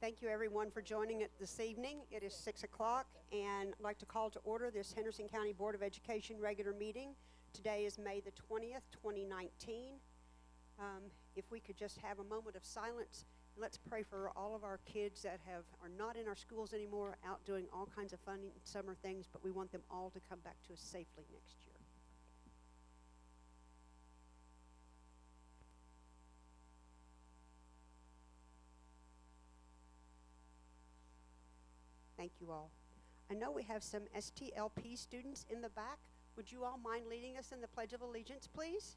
Thank you, everyone, for joining it this evening. It is 6 o'clock, and I'd like to call to order this Henderson County Board of Education regular meeting. Today is May the 20th, 2019. If we could just have a moment of silence, let's pray for all of our kids that are not in our schools anymore, out doing all kinds of fun summer things, but we want them all to come back to us safely next year. Thank you all. I know we have some STLP students in the back. Would you all mind leading us in the Pledge of Allegiance, please?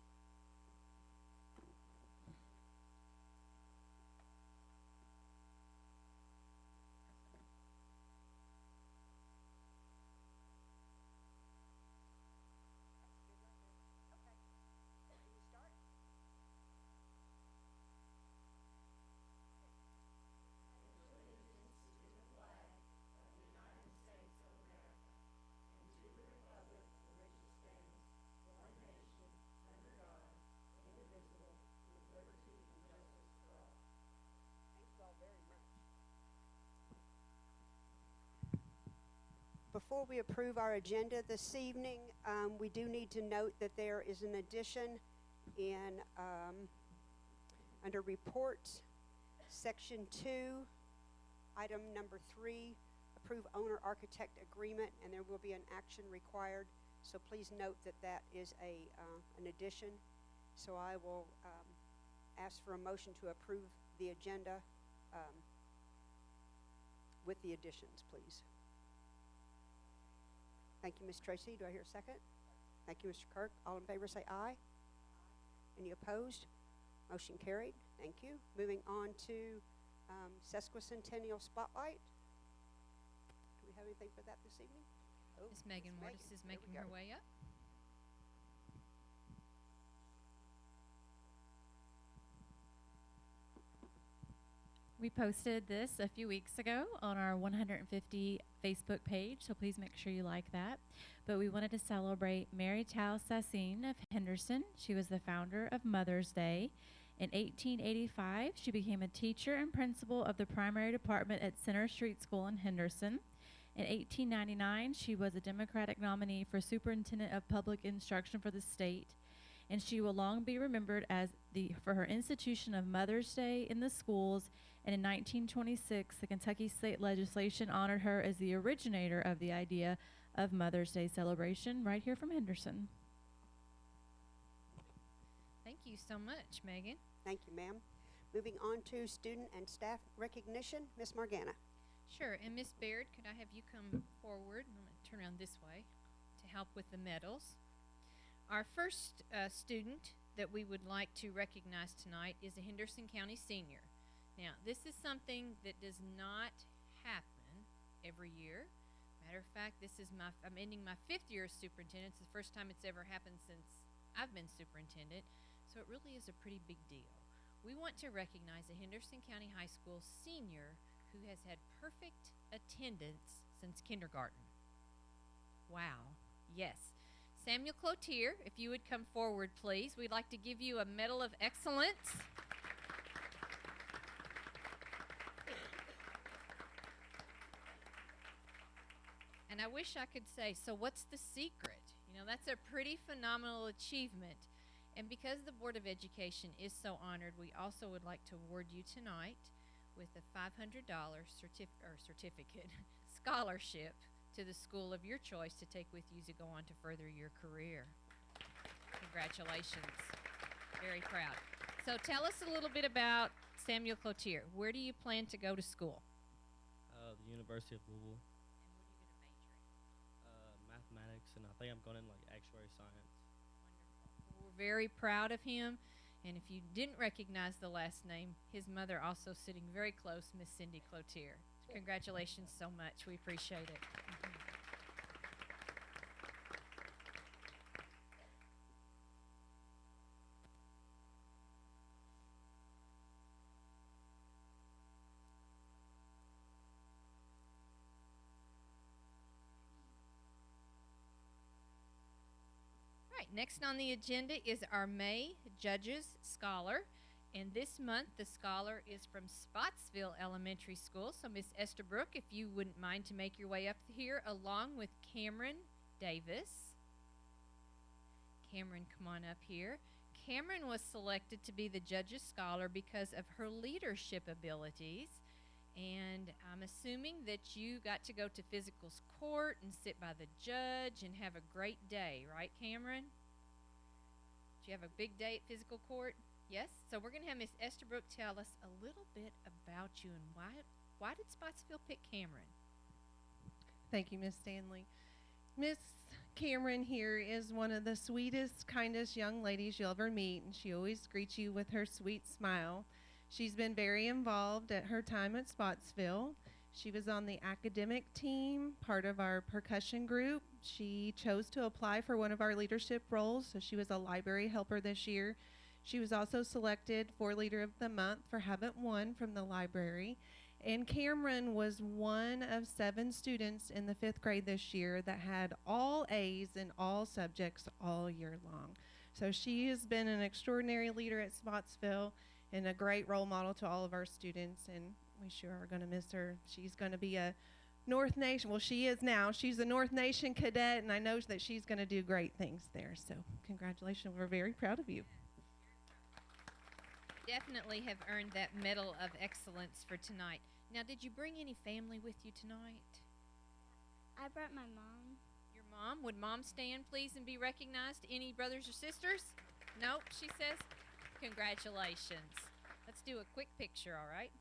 Before we approve our agenda this evening, we do need to note that there is an addition in under reports, section 2, item number 3, approve owner-architect agreement, and there will be an action required. So please note that that is an addition. So I will ask for a motion to approve the agenda with the additions, please. Thank you, Ms. Tracy. Do I hear a second? Thank you, Mr. Kirk. All in favor say aye. Any opposed? Motion carried. Thank you. Moving on to Sesquicentennial Spotlight. Do we have anything for that this evening? Oh, Ms. Megan Mortis is making her way up. We posted this a few weeks ago on our 150 Facebook page, so please make sure you like that. But we wanted to celebrate Mary Tao Sassine of Henderson. She was the founder of Mother's Day. In 1885, she became a teacher and principal of the primary department at Center Street School in Henderson. In 1899, she was a Democratic nominee for Superintendent of Public Instruction for the state, and she will long be remembered for her institution of Mother's Day in the schools. And in 1926, the Kentucky State Legislation honored her as the originator of the idea of Mother's Day celebration right here from Henderson. Thank you so much, Megan. Thank you, ma'am. Moving on to student and staff recognition, Ms. Morgana. Sure, and Miss Baird, could I have you come forward? I'm going to turn around this way to help with the medals. Our first student that we would like to recognize tonight is a Henderson County senior. Now, this is something that does not happen every year. Matter of fact, I'm ending my 5th year as superintendent. It's the first time it's ever happened since I've been superintendent, so it really is a pretty big deal. We want to recognize a Henderson County High School senior who has had perfect attendance since kindergarten. Wow. Yes. Samuel Cloutier, if you would come forward, please. We'd like to give you a Medal of Excellence. And I wish I could say, so what's the secret? You know, that's a pretty phenomenal achievement. And because the Board of Education is so honored, we also would like to award you tonight with a $500 certificate scholarship to the school of your choice to take with you to go on to further your career. Congratulations. Very proud. So tell us a little bit about Samuel Cloutier. Where do you plan to go to school? The University of Louisville. And what are you going to major in? Mathematics, and I think I'm going in like actuary science. Wonderful. Well, we're very proud of him. And if you didn't recognize the last name, his mother also sitting very close, Miss Cindy Cloutier. Congratulations so much. We appreciate it. All right, next on the agenda is our May Judges Scholar. And this month, the scholar is from Spotsville Elementary School. So, Miss Estabrook, if you wouldn't mind to make your way up here along with Cameron Davis. Cameron, come on up here. Cameron was selected to be the judge's scholar because of her leadership abilities. And I'm assuming that you got to go to physicals court and sit by the judge and have a great day, right, Cameron? Did you have a big day at physical court? Yes? So we're going to have Miss Estabrook tell us a little bit about you and why did Spotsville pick Cameron? Thank you, Miss Stanley. Miss Cameron here is one of the sweetest, kindest young ladies you'll ever meet, and she always greets you with her sweet smile. She's been very involved at her time at Spotsville. She was on the academic team, part of our percussion group. She chose to apply for one of our leadership roles, so she was a library helper this year. She was also selected for Leader of the Month for Habit 1 from the library. And Cameron was one of 7 students in the 5th grade this year that had all A's in all subjects all year long. So she has been an extraordinary leader at Spotsville and a great role model to all of our students, and we sure are going to miss her. She's going to be a North Nation, well, she is now. She's a North Nation cadet, and I know that she's going to do great things there. So congratulations. We're very proud of you. Definitely have earned that Medal of Excellence for tonight. Now, did you bring any family with you tonight? I brought my mom. Your mom? Would mom stand, please, and be recognized? Any brothers or sisters? Nope, she says. Congratulations. Let's do a quick picture, all right?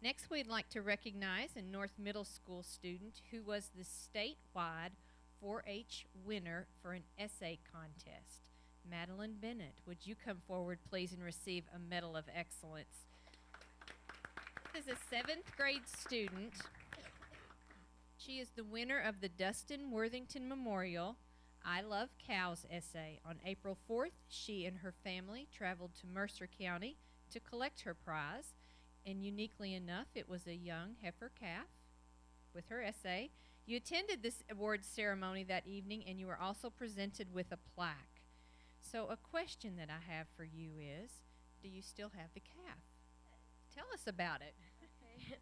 Next, we'd like to recognize a North Middle School student who was the statewide 4-H winner for an essay contest. Madeline Bennett, would you come forward, please, and receive a Medal of Excellence? This is a 7th grade student. She is the winner of the Dustin Worthington Memorial I Love Cows essay. On April 4th, she and her family traveled to Mercer County to collect her prize. And uniquely enough, it was a young heifer calf with her essay. You attended this awards ceremony that evening, and you were also presented with a plaque. So a question that I have for you is, do you still have the calf? Tell us about it. Okay.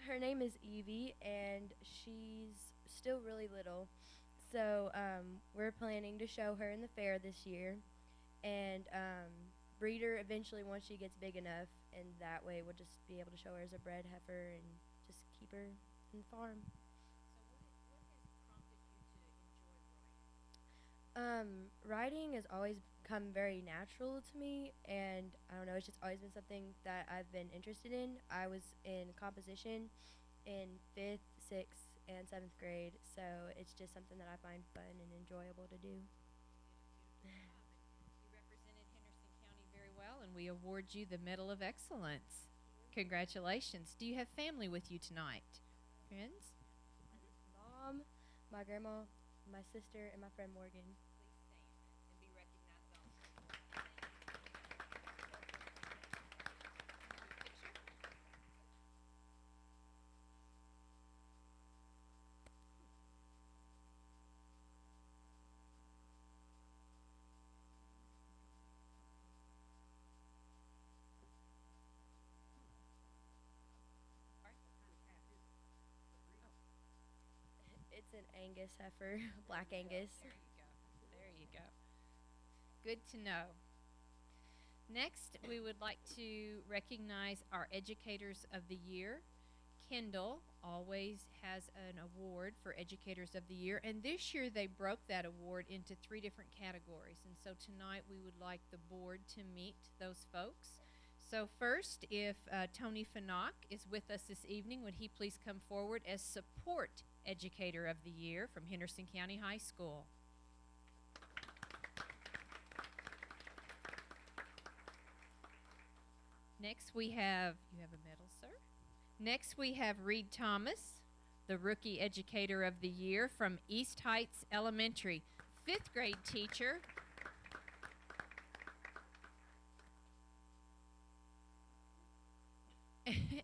Her name is Evie, and she's still really little. So we're planning to show her in the fair this year, and breed her eventually once she gets big enough, and that way we'll just be able to show her as a bred heifer and just keep her in the farm. So what has prompted you to enjoy writing? Writing has always come very natural to me, and I don't know, it's just always been something that I've been interested in. I was in composition in 5th, 6th, and 7th grade, so it's just something that I find fun and enjoyable to do. You represented Henderson County very well, and we award you the Medal of Excellence. Congratulations. Do you have family with you tonight? Friends? Mom, my grandma, my sister, and my friend Morgan. Please stand and be recognized also. It's an Angus heifer, Black Angus. There you go. There you go. Good to know. Next, we would like to recognize our Educators of the Year. Kendall always has an award for Educators of the Year, and this year they broke that award into 3 different categories. And so tonight we would like the board to meet those folks. So first, if Tony Fanock is with us this evening, would he please come forward as Support Educator of the Year from Henderson County High School. Next we have, you have a medal, sir? Next we have Reed Thomas, the Rookie Educator of the Year from East Heights Elementary, 5th grade teacher.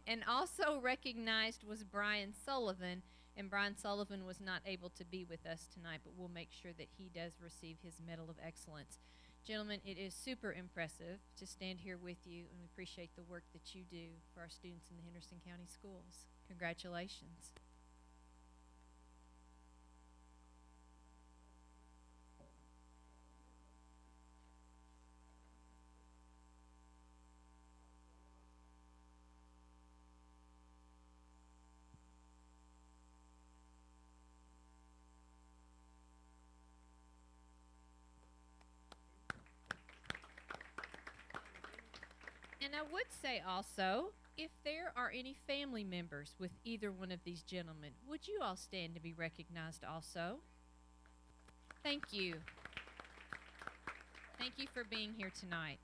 And also recognized was Brian Sullivan, and Brian Sullivan was not able to be with us tonight, but we'll make sure that he does receive his Medal of Excellence. Gentlemen, it is super impressive to stand here with you, and we appreciate the work that you do for our students in the Henderson County Schools. Congratulations. And I would say also, if there are any family members with either one of these gentlemen, would you all stand to be recognized also? Thank you. Thank you for being here tonight.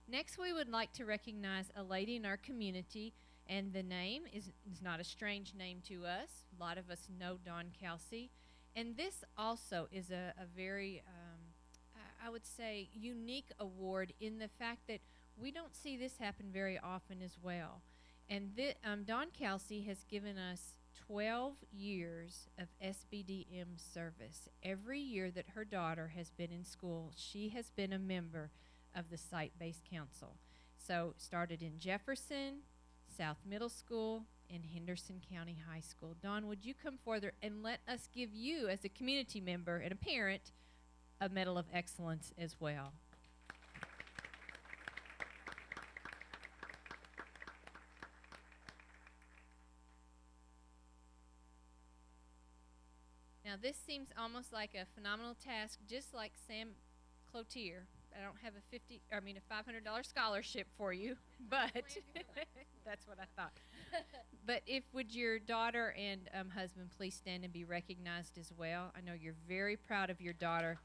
Next, we would like to recognize a lady in our community, and the name is not a strange name to us. A lot of us know Dawn Kelsey. And this also is a very, I would say, unique award in the fact that we don't see this happen very often as well. And Dawn Kelsey has given us 12 years of SBDM service. Every year that her daughter has been in school, she has been a member of the Site-Based Council. So started in Jefferson, South Middle School, and Henderson County High School. Dawn, would you come further and let us give you, as a community member and a parent, a Medal of Excellence as well? Now, this seems almost like a phenomenal task, just like Sam Cloutier. I don't have a $500 scholarship for you, but that's what I thought. But would your daughter and husband please stand and be recognized as well? I know you're very proud of your daughter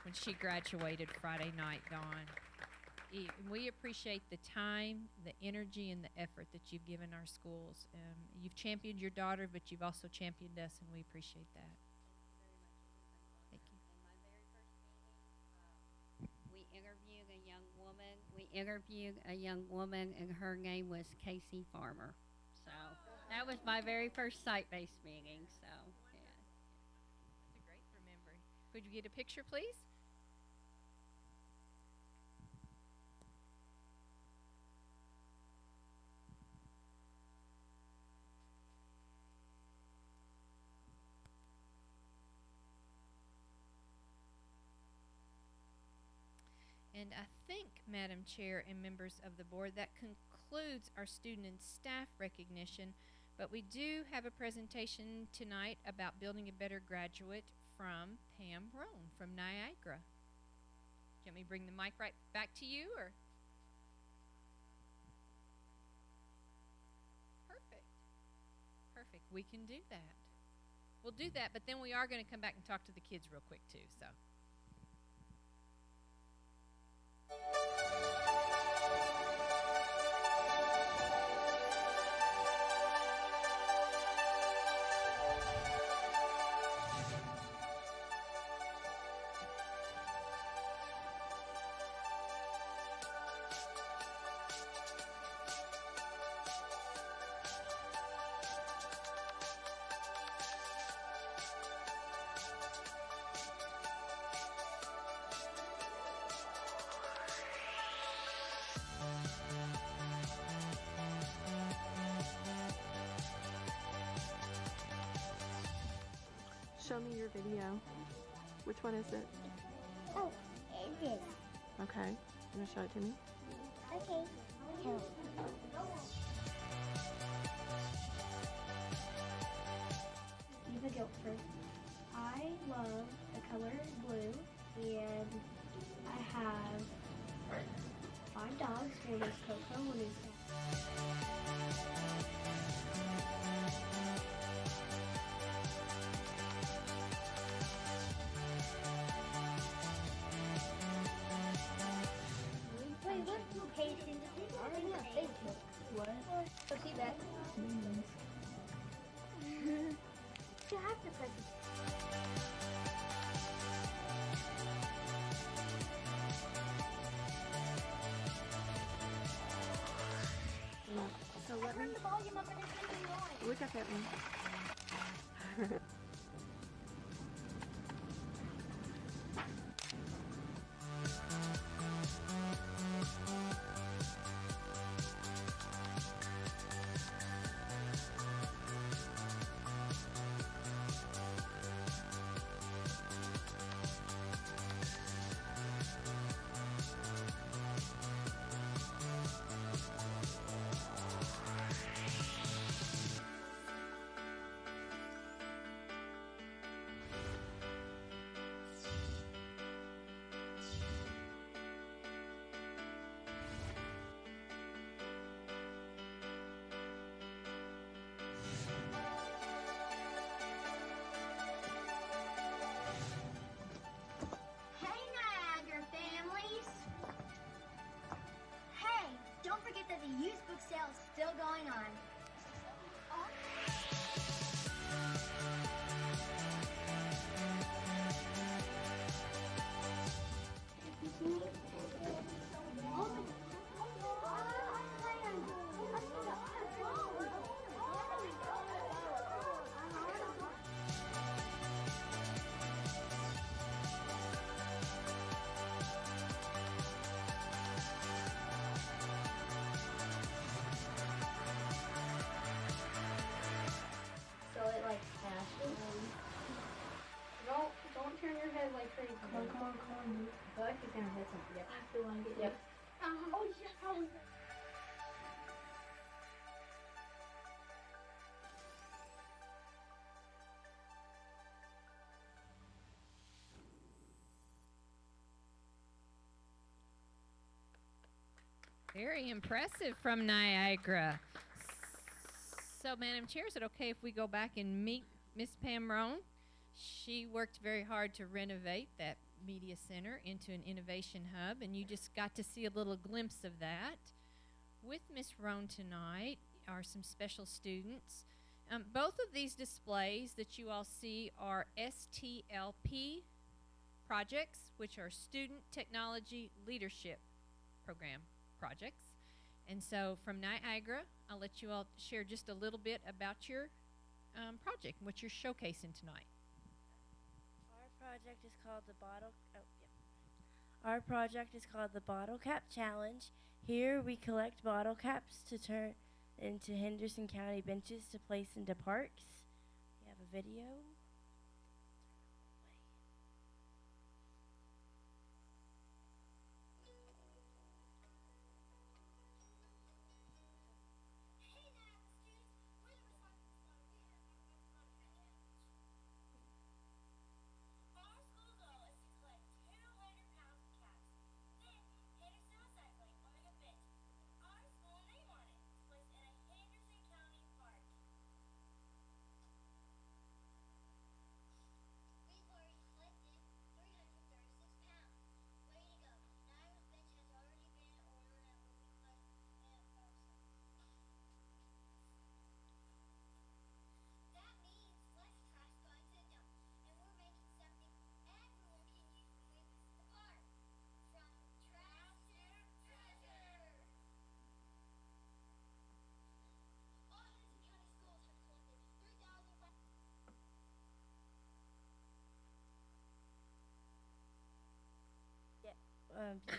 when she graduated Friday night, Dawn. We appreciate the time, the energy, and the effort that you've given our schools. You've championed your daughter, but you've also championed us, and we appreciate that. We interviewed a young woman, and her name was Casey Farmer. So that was my very first site-based meeting. So yeah. That's a great remembering. Could you get a picture, please? And I think, Madam Chair and members of the board, that concludes our student and staff recognition. But we do have a presentation tonight about building a better graduate from Pam Roan from Niagara. Do you want me to bring the mic right back to you, or? Perfect. Perfect. We can do that. We'll do that, but then we are going to come back and talk to the kids real quick, too, so. Show me your video. Which one is it? Oh, it is. Okay. You want to show it to me? Okay. Oh. Eva Giltford. I love the color blue, and I have 5 dogs. One is Coco, one is Wait, look, Peyton. What? Go see that. You have to press it. So let me. volume up and it's making noise. Look at that one. Hey, Niagara families! Hey, don't forget that the used book sale is still going on. So it like flashes. Don't turn your head like crazy. Come on. I feel like he's gonna hit something. Yep. I feel like it. Yep. Oh yes, probably. Very impressive from Niagara. So, Madam Chair, is it okay if we go back and meet Miss Pam Roan? She worked very hard to renovate that media center into an innovation hub, and you just got to see a little glimpse of that. With Miss Roan tonight are some special students. Both of these displays that you all see are STLP projects, which are Student Technology Leadership Program projects. And so from Niagara, I'll let you all share just a little bit about your project and what you're showcasing tonight. Our project is called Our project is called the Bottle Cap Challenge. Here we collect bottle caps to turn into Henderson County benches to place into parks. We have a video.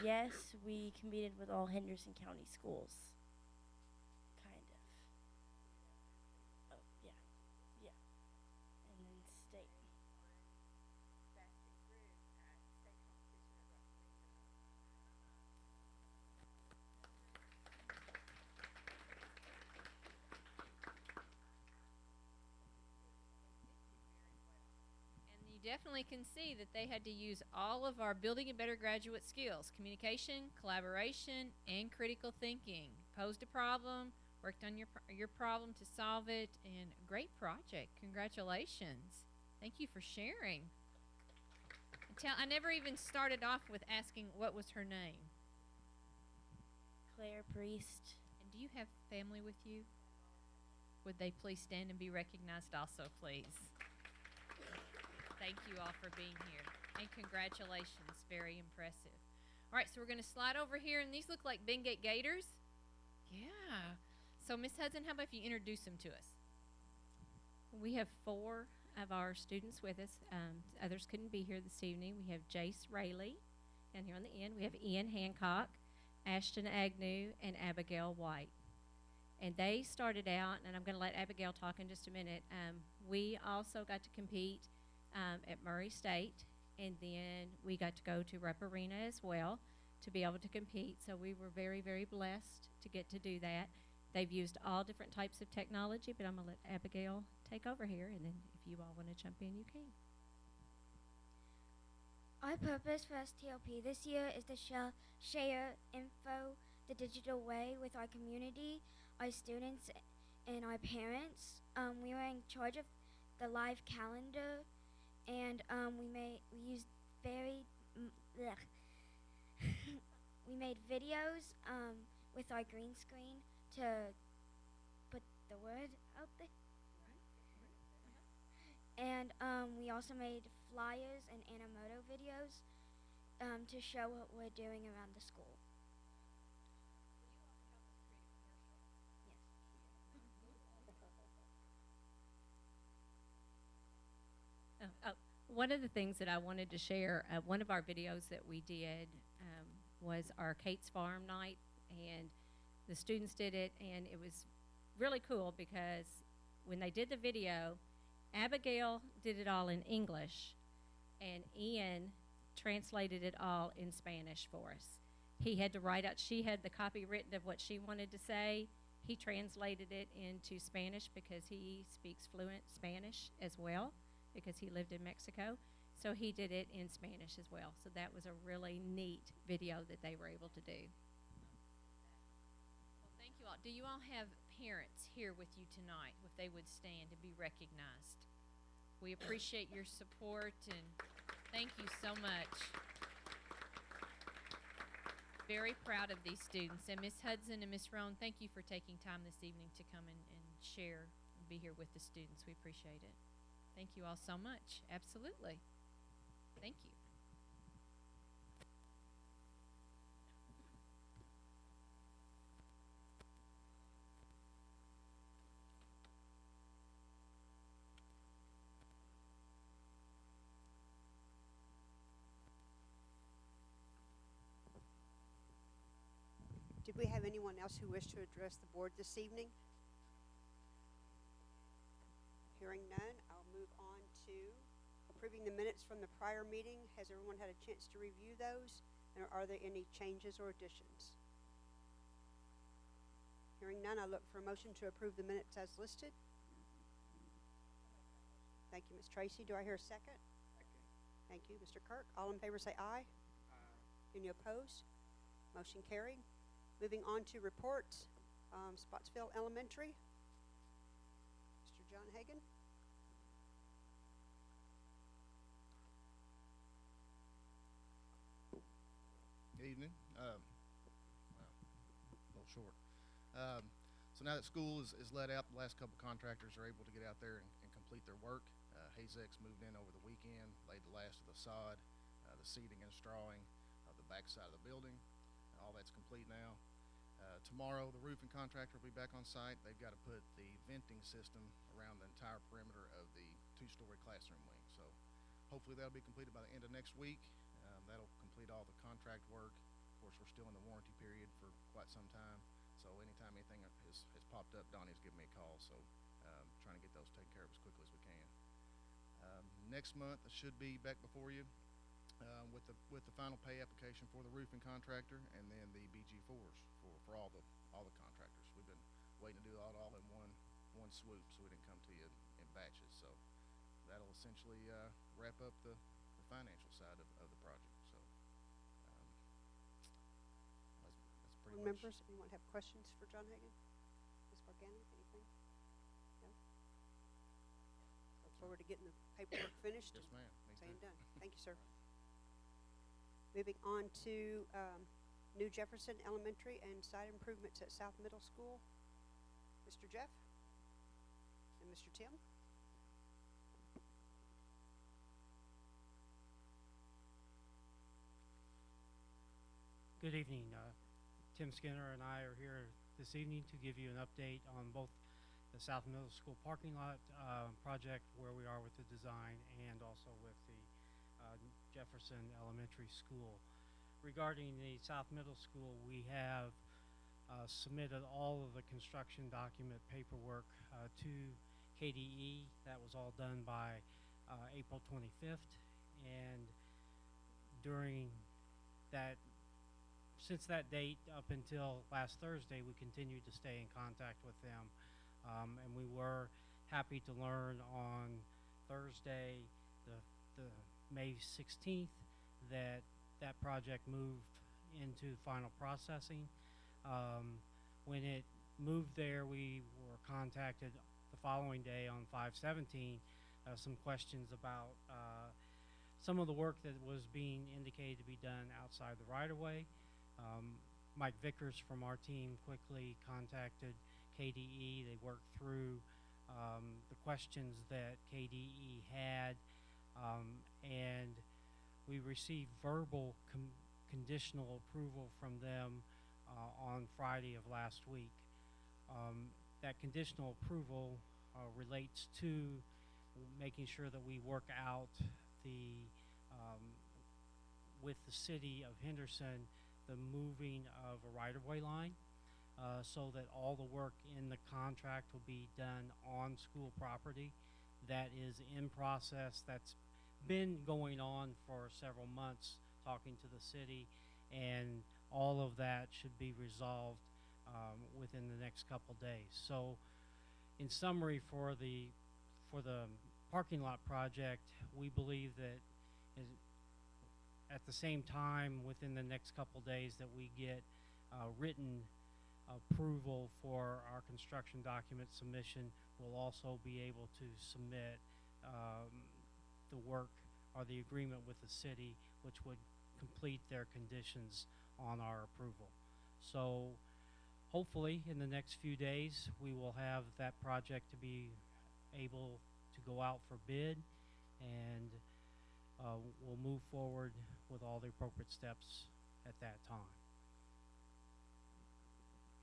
Yes, we competed with all Henderson County schools. Kind of. Oh, yeah. Yeah. And then state. And you definitely can see that they had to use all of our Building a Better Graduate skills: communication, collaboration, and critical thinking. Posed a problem, worked on your problem to solve it, and great project. Congratulations. Thank you for sharing. I never even started off with asking what was her name. Claire Priest. And do you have family with you? Would they please stand and be recognized also, please? Thank you all for being here. And congratulations. Very impressive. All right, so we're going to slide over here, and these look like Bengate Gators. Yeah. So, Miss Hudson, how about if you introduce them to us? We have 4 of our students with us. Others couldn't be here this evening. We have Jace Rayleigh down here on the end. We have Ian Hancock, Ashton Agnew, and Abigail White. And they started out, and I'm going to let Abigail talk in just a minute. We also got to compete at Murray State, and then we got to go to Rupp Arena as well to be able to compete. So we were very, very blessed to get to do that. They've used all different types of technology, but I'm going to let Abigail take over here, and then if you all want to jump in, you can. Our purpose for STLP this year is to share info the digital way with our community, our students, and our parents. We were in charge of the live calendar, and we used we made videos with our green screen to put the word out there. And we also made flyers and Animoto videos to show what we're doing around the school. One of the things that I wanted to share, one of our videos that we did was our Kate's Farm night, and the students did it, and it was really cool because when they did the video, Abigail did it all in English, and Ian translated it all in Spanish for us. He had to write out, she had the copy written of what she wanted to say. He translated it into Spanish because he speaks fluent Spanish as well, because he lived in Mexico. So he did it in Spanish as well. So that was a really neat video that they were able to do. Well, thank you all. Do you all have parents here with you tonight, if they would stand and be recognized? We appreciate your support, and thank you so much. Very proud of these students. And Miss Hudson and Miss Roan, thank you for taking time this evening to come and share and be here with the students. We appreciate it. Thank you all so much. Absolutely. Thank you. Did we have anyone else who wished to address the board this evening? Hearing none, I'll move on to approving the minutes from the prior meeting. Has everyone had a chance to review those? And are there any changes or additions? Hearing none, I look for a motion to approve the minutes as listed. Thank you, Ms. Tracy. Do I hear a second? Second. Thank you, Mr. Kirk. All in favor say aye. Aye. Any opposed? Motion carried. Moving on to reports, Spotsville Elementary. Mr. John Hagan. Good evening. Well, a little short. So now that school is let out, the last couple contractors are able to get out there and complete their work. Hazex moved in over the weekend, laid the last of the sod, the seeding and strawing of the back side of the building. All that's complete now. Tomorrow, the roofing contractor will be back on site. They've got to put the venting system around the entire perimeter of the 2-story classroom wing. So hopefully that'll be completed by the end of next week. That'll complete all the contract work. Of course, we're still in the warranty period for quite some time. So anytime anything has popped up, Donnie's giving me a call. So trying to get those taken care of as quickly as we can. Next month, I should be back before you with the final pay application for the roofing contractor, and then the BG4s for all the contractors. We've been waiting to do it all in one swoop, so we didn't come to you in batches. So that'll essentially wrap up the financial side of the project. So that's pretty much. Members, anyone have questions for John Hagan? Ms. Bargana, anything? No? Look forward to getting the paperwork finished. Yes, ma'am. Saying done. Thank you, sir. Moving on to New Jefferson Elementary and site improvements at South Middle School. Mr. Jeff and Mr. Tim. Good evening. Tim Skinner and I are here this evening to give you an update on both the South Middle School parking lot project, where we are with the design, and also with the Jefferson Elementary School. Regarding the South Middle School, we have submitted all of the construction document paperwork to KDE. That was all done by April 25th, and during that, since that date up until last Thursday, we continued to stay in contact with them, and we were happy to learn on Thursday, the May 16th, that that project moved into final processing. When it moved there, we were contacted the following day on 5/17, some questions about some of the work that was being indicated to be done outside the right-of-way. Mike Vickers from our team quickly contacted KDE. They worked through the questions that KDE had, and we received verbal conditional approval from them on Friday of last week. That conditional approval relates to making sure that we work out the with the city of Henderson the moving of a right-of-way line, so that all the work in the contract will be done on school property. That is in process. That's been going on for several months, talking to the city, and all of that should be resolved within the next couple days. So in summary, for the parking lot project, we believe that at the same time, within the next couple days, that we get written approval for our construction document submission, we'll also be able to submit the work or the agreement with the city, which would complete their conditions on our approval. So hopefully in the next few days, we will have that project to be able to go out for bid, and we'll move forward with all the appropriate steps at that time.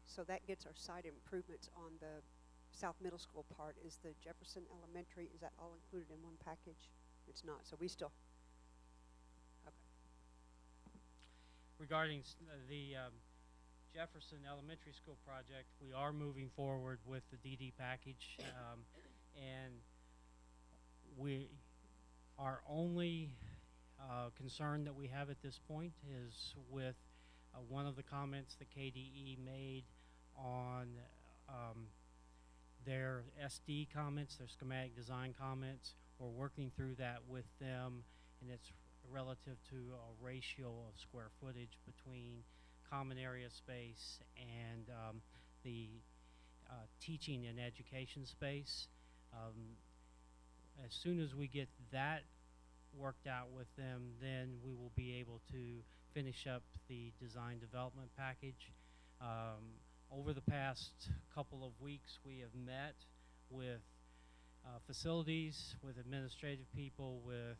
So that gets our site improvements on the South Middle School part. Is the Jefferson Elementary, is that all included in one package? It's not, so we still, okay. Regarding the Jefferson Elementary School project, we are moving forward with the DD package, and our only concern that we have at this point is with one of the comments that KDE made on their SD comments, their schematic design comments. We're working through that with them, and it's relative to a ratio of square footage between common area space and the teaching and education space. As soon as we get that worked out with them, then we will be able to finish up the design development package. Over the past couple of weeks, we have met with facilities, with administrative people, with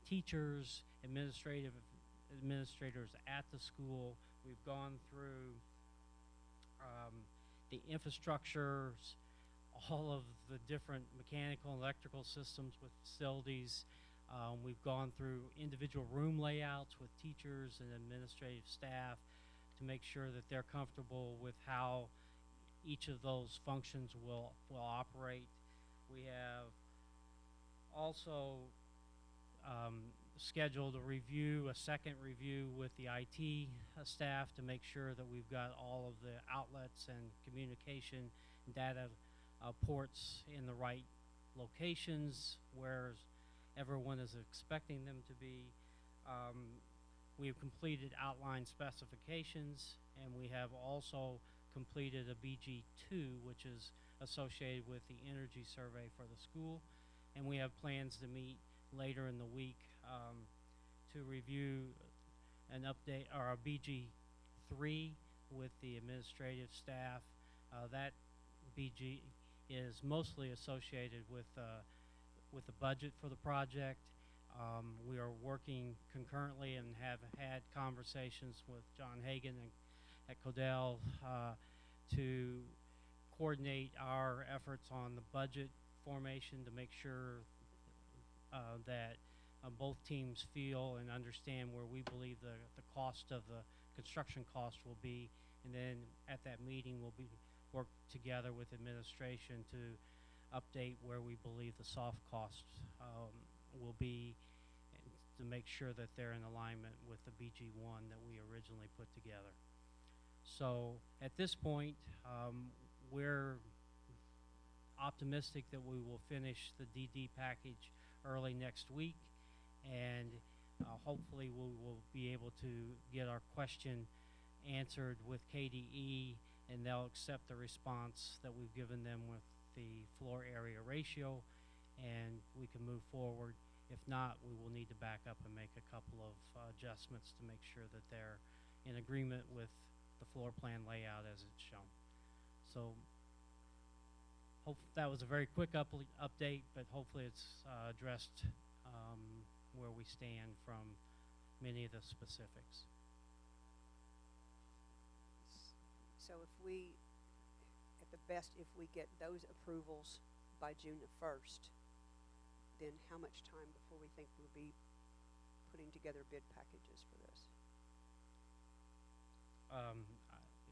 teachers, administrators at the school. We've gone through the infrastructures, all of the different mechanical and electrical systems with facilities. We've gone through individual room layouts with teachers and administrative staff to make sure that they're comfortable with how each of those functions will operate. We have also scheduled a second review with the IT staff to make sure that we've got all of the outlets and communication data ports in the right locations where everyone is expecting them to be. We have completed outline specifications, and we have also completed a BG2, which is associated with the energy survey for the school, and we have plans to meet later in the week to review an update or a BG3 with the administrative staff. That BG is mostly associated with the budget for the project. We are working concurrently and have had conversations with John Hagan at Codell to coordinate our efforts on the budget formation to make sure that both teams feel and understand where we believe the cost of the construction cost will be, and then at that meeting we'll be work together with administration to update where we believe the soft costs will be, and to make sure that they're in alignment with the BG1 that we originally put together. So at this point, we're optimistic that we will finish the DD package early next week, and hopefully we will be able to get our question answered with KDE, and they'll accept the response that we've given them with the floor area ratio, and we can move forward. If not, we will need to back up and make a couple of adjustments to make sure that they're in agreement with the floor plan layout as it's shown. So that was a very quick update, but hopefully it's addressed where we stand from many of the specifics. So if we, at the best, if we get those approvals by June the 1st, then how much time before we think we'll be putting together bid packages for this?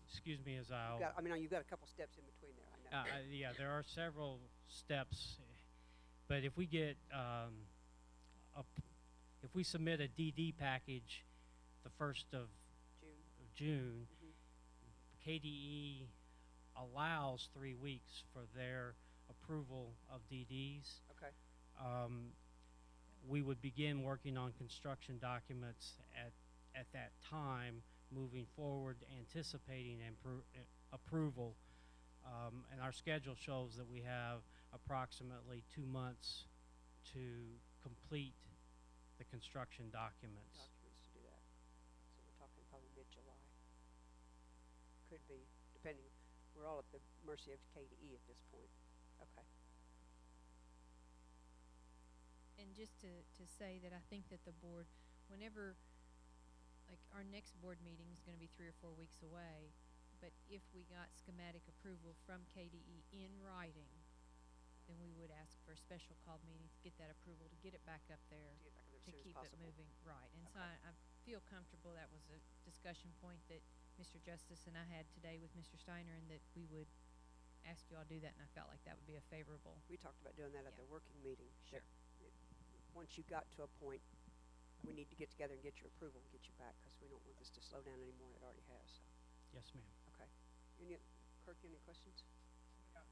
Excuse me as I'll... You've got a couple steps in between there, I know. Yeah, there are several steps, but if we get, if we submit a DD package the 1st of June, KDE allows 3 weeks for their approval of DDs. Okay. We would begin working on construction documents at that time, moving forward, anticipating approval. And our schedule shows that we have approximately 2 months to complete the construction documents. Documents to do that. So we're talking probably mid-July. Could be, depending. We're all at the mercy of KDE at this point. Okay. And just to say that I think that the board, whenever, like our next board meeting is going to be 3 or 4 weeks away, but if we got schematic approval from KDE in writing, then we would ask for a special called meeting to get that approval, to get it back up there, to keep it moving. Right. And so I feel comfortable that was a discussion point that Mr. Justice and I had today with Mr. Steiner, and that we would ask you all to do that, and I felt like that would be a favorable. We talked about doing that at the working meeting. Sure. Once you got to a point, we need to get together and get your approval and get you back, because we don't want this to slow down anymore. It already has. So. Yes, ma'am. Okay. Kirk, any questions? Yeah.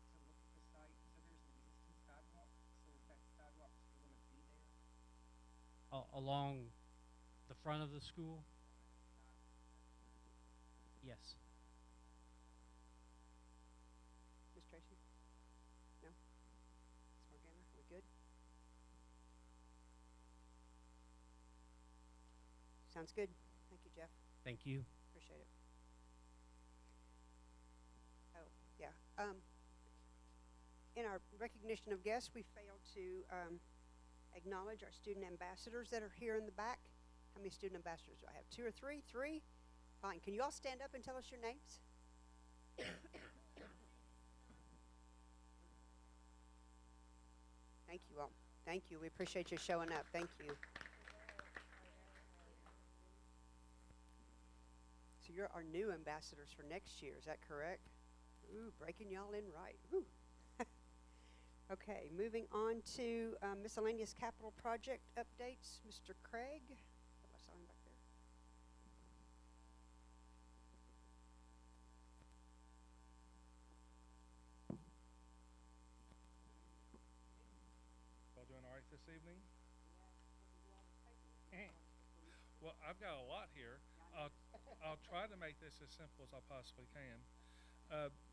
So look at the site. So there's an existing sidewalk. So is that sidewalk still going to be there? Along the front of the school? Yes. Ms. Tracy? No? Ms. Morgana, are we good? Sounds good. Thank you, Jeff. Thank you. Appreciate it. Oh, yeah. In our recognition of guests, we failed to acknowledge our student ambassadors that are here in the back. How many student ambassadors do I have? 2 or 3? 3? Fine. Can you all stand up and tell us your names? Thank you all. Thank you. We appreciate you showing up. Thank you. So you're our new ambassadors for next year. Is that correct? Ooh, breaking y'all in right. Ooh. Okay, moving on to miscellaneous capital project updates. Mr. Craig. I saw him back there. Y'all doing all right this evening? Well, I've got a lot here. I'll try to make this as simple as I possibly can.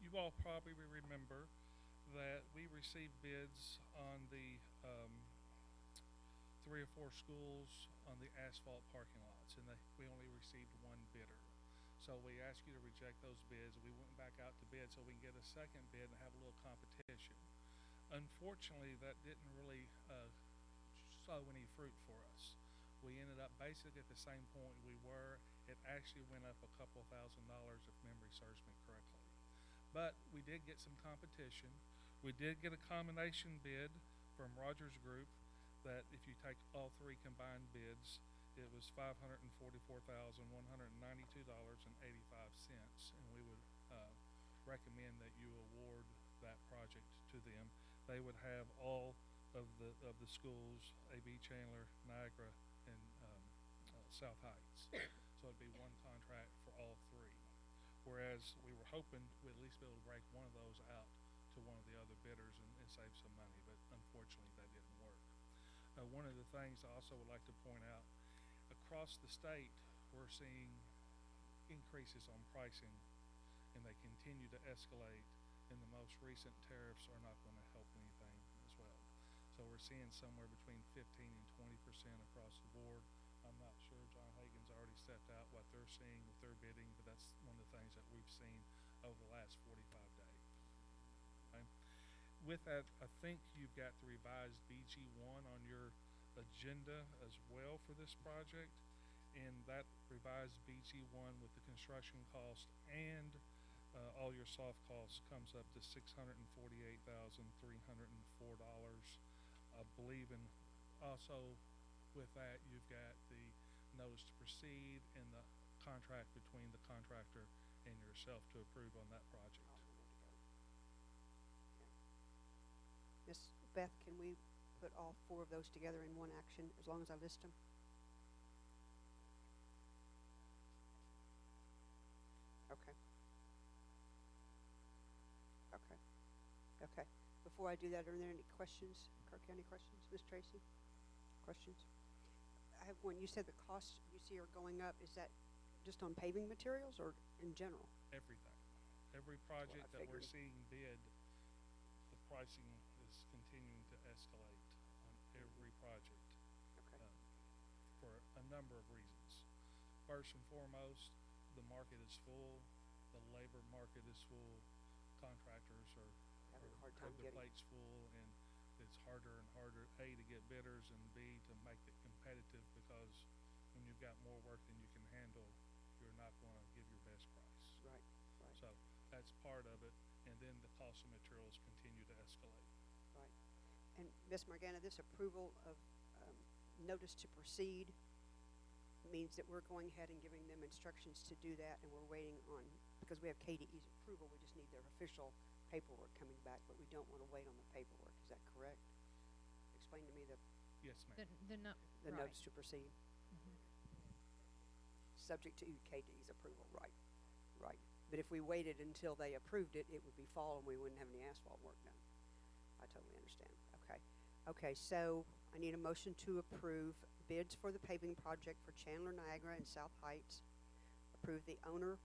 You all probably remember that we received bids on the 3 or 4 schools on the asphalt parking lots, and we only received 1 bidder. So we asked you to reject those bids. We went back out to bid so we can get a second bid and have a little competition. Unfortunately, that didn't really sow any fruit for us. We ended up basically at the same point we were. It actually went up a couple $1,000 if memory serves me correctly. But we did get some competition. We did get a combination bid from Rogers Group that if you take all three combined bids, it was $544,192.85, and we would recommend that you award that project to them. They would have all of the schools, AB Chandler, Niagara, and South Heights. So it'd be one contract for all three. Whereas we were hoping we'd at least be able to break one of those out to one of the other bidders and save some money, but unfortunately that didn't work. One of the things I also would like to point out, across the state, we're seeing increases on pricing, and they continue to escalate, and the most recent tariffs are not going to help anything as well. So we're seeing somewhere between 15 and 20% across the board. I'm not sure John Hagan's already stepped out what they're seeing with their bidding, but that's one of the things that we've seen over the last 45 days. Okay. With that, I think you've got the revised BG1 on your agenda as well for this project, and that revised BG1 with the construction cost and all your soft costs comes up to $648,304. I believe, and also with that you've got the notice to proceed and the contract between the contractor and yourself to approve on that project. Miss Beth, can we put all four of those together in one action as long as I list them? Okay. Okay. Okay. Before I do that, are there any questions? Kirk, any questions? Ms. Tracy? Questions? I have one. You said the costs you see are going up. Is that just on paving materials or in general? Everything. Every project that we're figured. seeing bid, the pricing is continuing to escalate on every project. Okay. For a number of reasons. First and foremost, the market is full, the labor market is full, contractors are Having a hard time have their getting. plates full, and it's harder and harder, A, to get bidders, and B, to make it competitive, because when you've got more work than you can handle, you're not going to give your best price. Right. Right. So that's part of it, and then the cost of materials continue to escalate. Right. And Ms. Morgana, this approval of notice to proceed means that we're going ahead and giving them instructions to do that, and we're waiting on, because we have KDE's approval, we just need their official paperwork coming back, but we don't want to wait on the paperwork. Is that correct? Explain to me the Yes, ma'am. the right. notice to proceed. Mhm. Subject to KDE's approval, right, right. But if we waited until they approved it, it would be fall and we wouldn't have any asphalt work done. I totally understand. Okay. Okay, so I need a motion to approve bids for the paving project for Chandler, Niagara, and South Heights. Approve the owner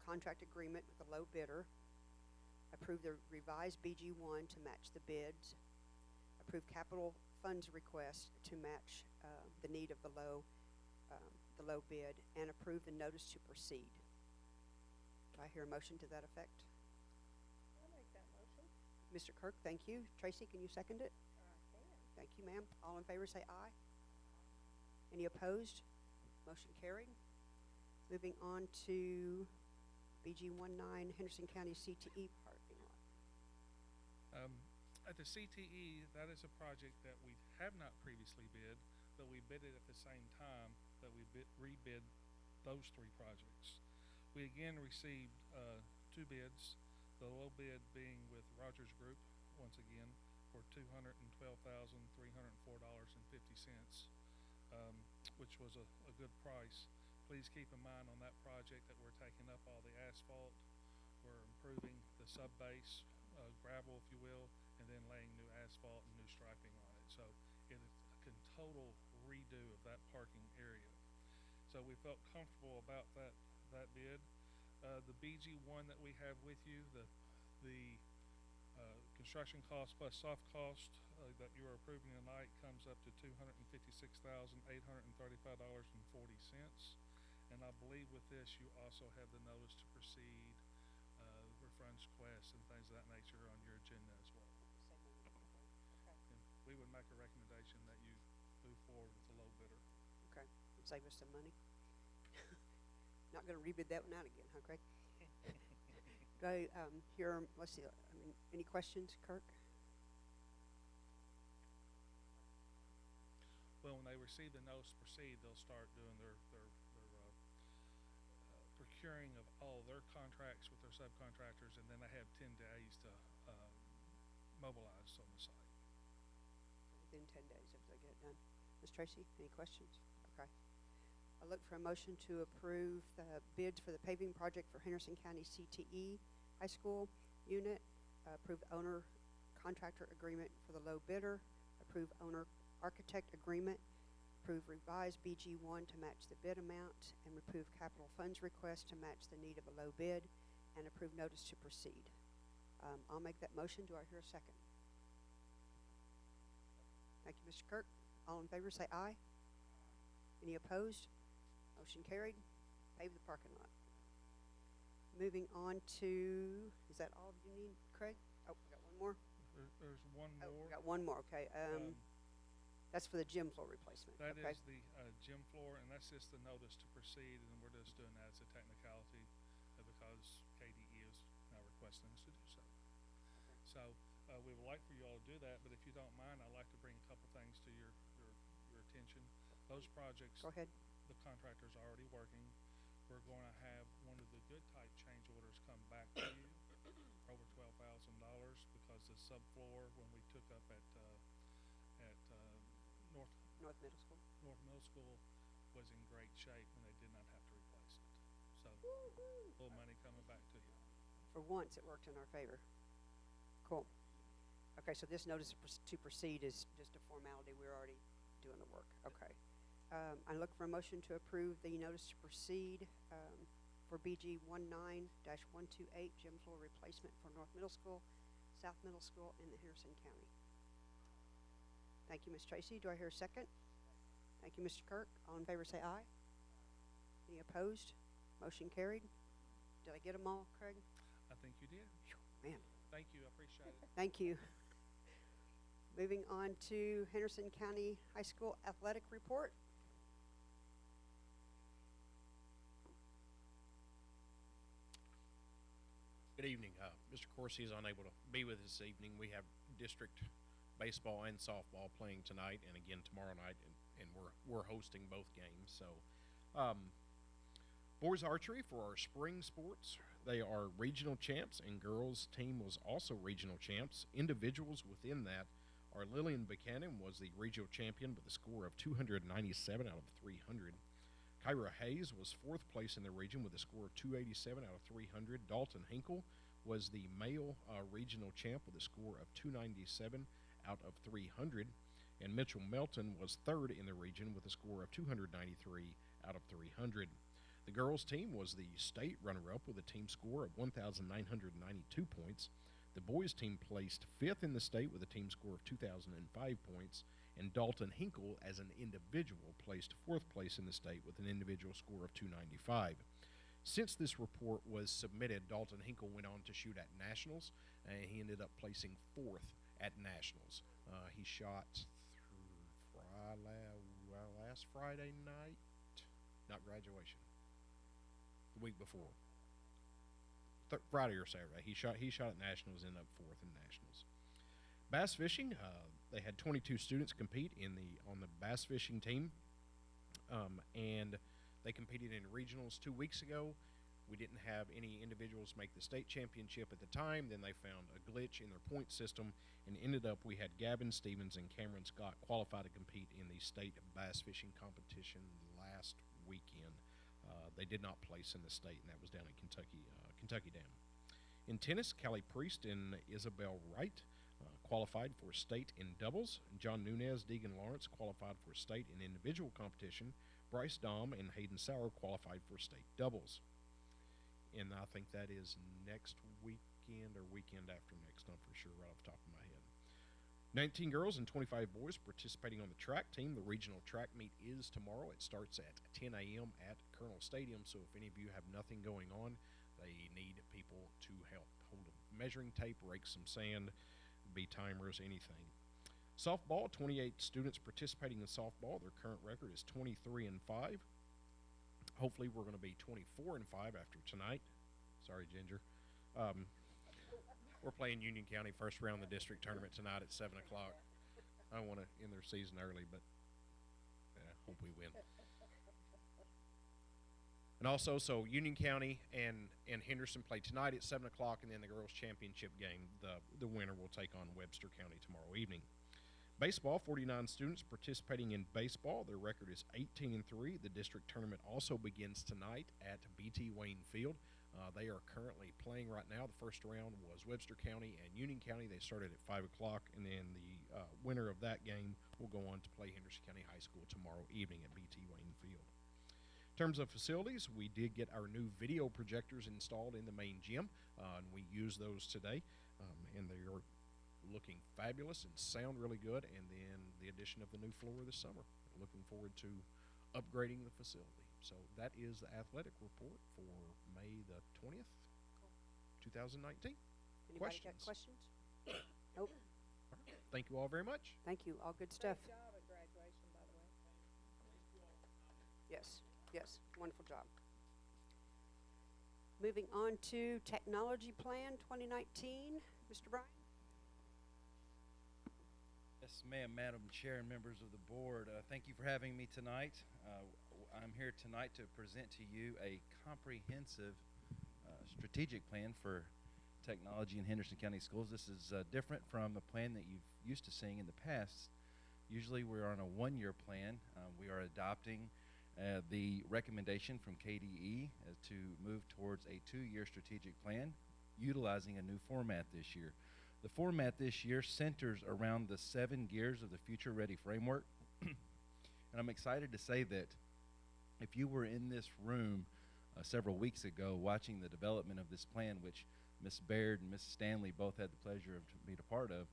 contract agreement with the low bidder. Approve the revised BG1 to match the bids. Approve capital funds request to match the need of the low bid, and approve the notice to proceed. Do I hear a motion to that effect? I'll make that motion. Mr. Kirk, thank you. Tracy, can you second it? I can. Thank you, ma'am. All in favor say aye. Any opposed? Motion carried. Moving on to BG19 Henderson County CTE parking lot. At the CTE, that is a project that we have not previously bid, but we bid it at the same time that we rebid those three projects. We again received two bids, the low bid being with Rogers Group, once again, for $212,304.50, which was a good price. Please keep in mind on that project that we're taking up all the asphalt, we're improving the sub-base, gravel if you will, and then laying new asphalt and new striping on it. So it is a total redo of that parking area. So we felt comfortable about that bid. The BG1 that we have with you, the construction cost plus soft cost that you are approving tonight comes up to $256,835.40. And I believe with this you also have the notice to proceed, reference quest, and things of that nature on your agenda as well. And we would make a recommendation that you move forward with the low bidder. Okay, and save us some money. Not going to rebid that one out again, huh, Craig? Do I hear, let's see, any questions, Kirk? Well, when they receive the notice to proceed, they'll start doing their procuring of all their contracts with their subcontractors, and then they have 10 days to mobilize on the site. Within 10 days if they get it done. Ms. Tracy, any questions? Okay. I look for a motion to approve the bids for the paving project for Henderson County CTE High School unit, approve owner contractor agreement for the low bidder, approve owner architect agreement, approve revised BG1 to match the bid amount, and approve capital funds request to match the need of a low bid, and approve notice to proceed. I'll make that motion. Do I hear a second? Thank you, Mr. Kirk. All in favor say aye. Any opposed? Motion carried. Pave the parking lot. Moving on to, is that all you need, Craig? Oh, we got one more? There's one Oh, more. we got one more, okay. That's for the gym floor replacement. That okay. is the gym floor, and that's just the notice to proceed, and we're just doing that as a technicality because KDE is now requesting us to do so. Okay. So we would like for you all to do that, but if you don't mind, I'd like to bring a couple things to your attention. Those projects, Go ahead. the contractor's already working. We're going to have one of the good type change orders come back to you for over $12,000 because the subfloor when we took up at North Middle School. North Middle School was in great shape and they did not have to replace it. So a little money coming back to you. For once, it worked in our favor. Cool. Okay, so this notice to proceed is just a formality. We're already doing the work. Okay. I look for a motion to approve the notice to proceed for BG 19-128 gym floor replacement for North Middle School, South Middle School, and the Henderson County. Thank you, Ms. Tracy. Do I hear a second? Thank you, Mr. Kirk. All in favor say aye. Any opposed? Motion carried. Did I get them all, Craig? I think you did. Man. Thank you. I appreciate it. Thank you. Moving on to Henderson County High School Athletic Report. Good evening. Mr. Corsi is unable to be with us this evening. We have district baseball and softball playing tonight and again tomorrow night, and we're hosting both games. So, boys archery for our spring sports. They are regional champs, and girls team was also regional champs. Individuals within that are Lillian Buchanan was the regional champion with a score of 297 out of 300. Kyra Hayes was fourth place in the region with a score of 287 out of 300. Dalton Hinkle was the male regional champ with a score of 297 out of 300. And Mitchell Melton was third in the region with a score of 293 out of 300. The girls team was the state runner-up with a team score of 1,992 points. The boys team placed fifth in the state with a team score of 2,005 points. And Dalton Hinkle, as an individual, placed fourth place in the state with an individual score of 295. Since this report was submitted, Dalton Hinkle went on to shoot at Nationals, and he ended up placing fourth at Nationals. He shot last Friday night, not graduation, the week before, Friday or Saturday. He shot at Nationals, ended up fourth in Nationals. Bass fishing, they had 22 students compete on the bass fishing team, and they competed in regionals 2 weeks ago. We didn't have any individuals make the state championship at the time. Then they found a glitch in their point system and ended up we had Gavin Stevens and Cameron Scott qualify to compete in the state bass fishing competition last weekend. They did not place in the state, and that was down in Kentucky Dam. In tennis, Callie Priest and Isabel Wright qualified for state in doubles. John Nunez, Deegan Lawrence qualified for state in individual competition. Bryce Dahm and Hayden Sauer qualified for state doubles. And I think that is next weekend or weekend after next, not for sure right off the top of my head. 19 girls and 25 boys participating on the track team. The regional track meet is tomorrow. It starts at 10 a.m. at Colonel Stadium, so if any of you have nothing going on, they need people to help hold a measuring tape, rake some sand, be timers, anything. Softball, 28 students participating in softball. Their current record is 23-5. Hopefully we're going to be 24-5 after tonight. Sorry, Ginger. We're playing Union County first round of the district tournament tonight at 7 o'clock. I want to end their season early, but hope we win. And also, so Union County and Henderson play tonight at 7 o'clock, and then the girls' championship game, the winner will take on Webster County tomorrow evening. Baseball, 49 students participating in baseball. Their record is 18-3. The district tournament also begins tonight at BT Wayne Field. They are currently playing right now. The first round was Webster County and Union County. They started at 5 o'clock, and then the winner of that game will go on to play Henderson County High School tomorrow evening at BT Wayne Field. In terms of facilities, we did get our new video projectors installed in the main gym, and we used those today, and they are looking fabulous and sound really good, and then the addition of the new floor this summer. Looking forward to upgrading the facility. So that is the athletic report for May the 20th, 2019. Anybody got questions? Nope. All right. Thank you all very much. Thank you. All good stuff. Great job at graduation, by the way. Yes, yes, wonderful job. Moving on to Technology Plan 2019, Mr. Bryan. Yes, ma'am, Madam Chair and members of the board. Thank you for having me tonight. I'm here tonight to present to you a comprehensive strategic plan for technology in Henderson County Schools. This is different from a plan that you've used to seeing in the past. Usually we're on a one-year plan. We are adopting the recommendation from KDE to move towards a two-year strategic plan, utilizing a new format this year. The format this year centers around the 7 gears of the Future Ready framework. And I'm excited to say that if you were in this room several weeks ago watching the development of this plan, which Ms. Baird and Ms. Stanley both had the pleasure of being a part of,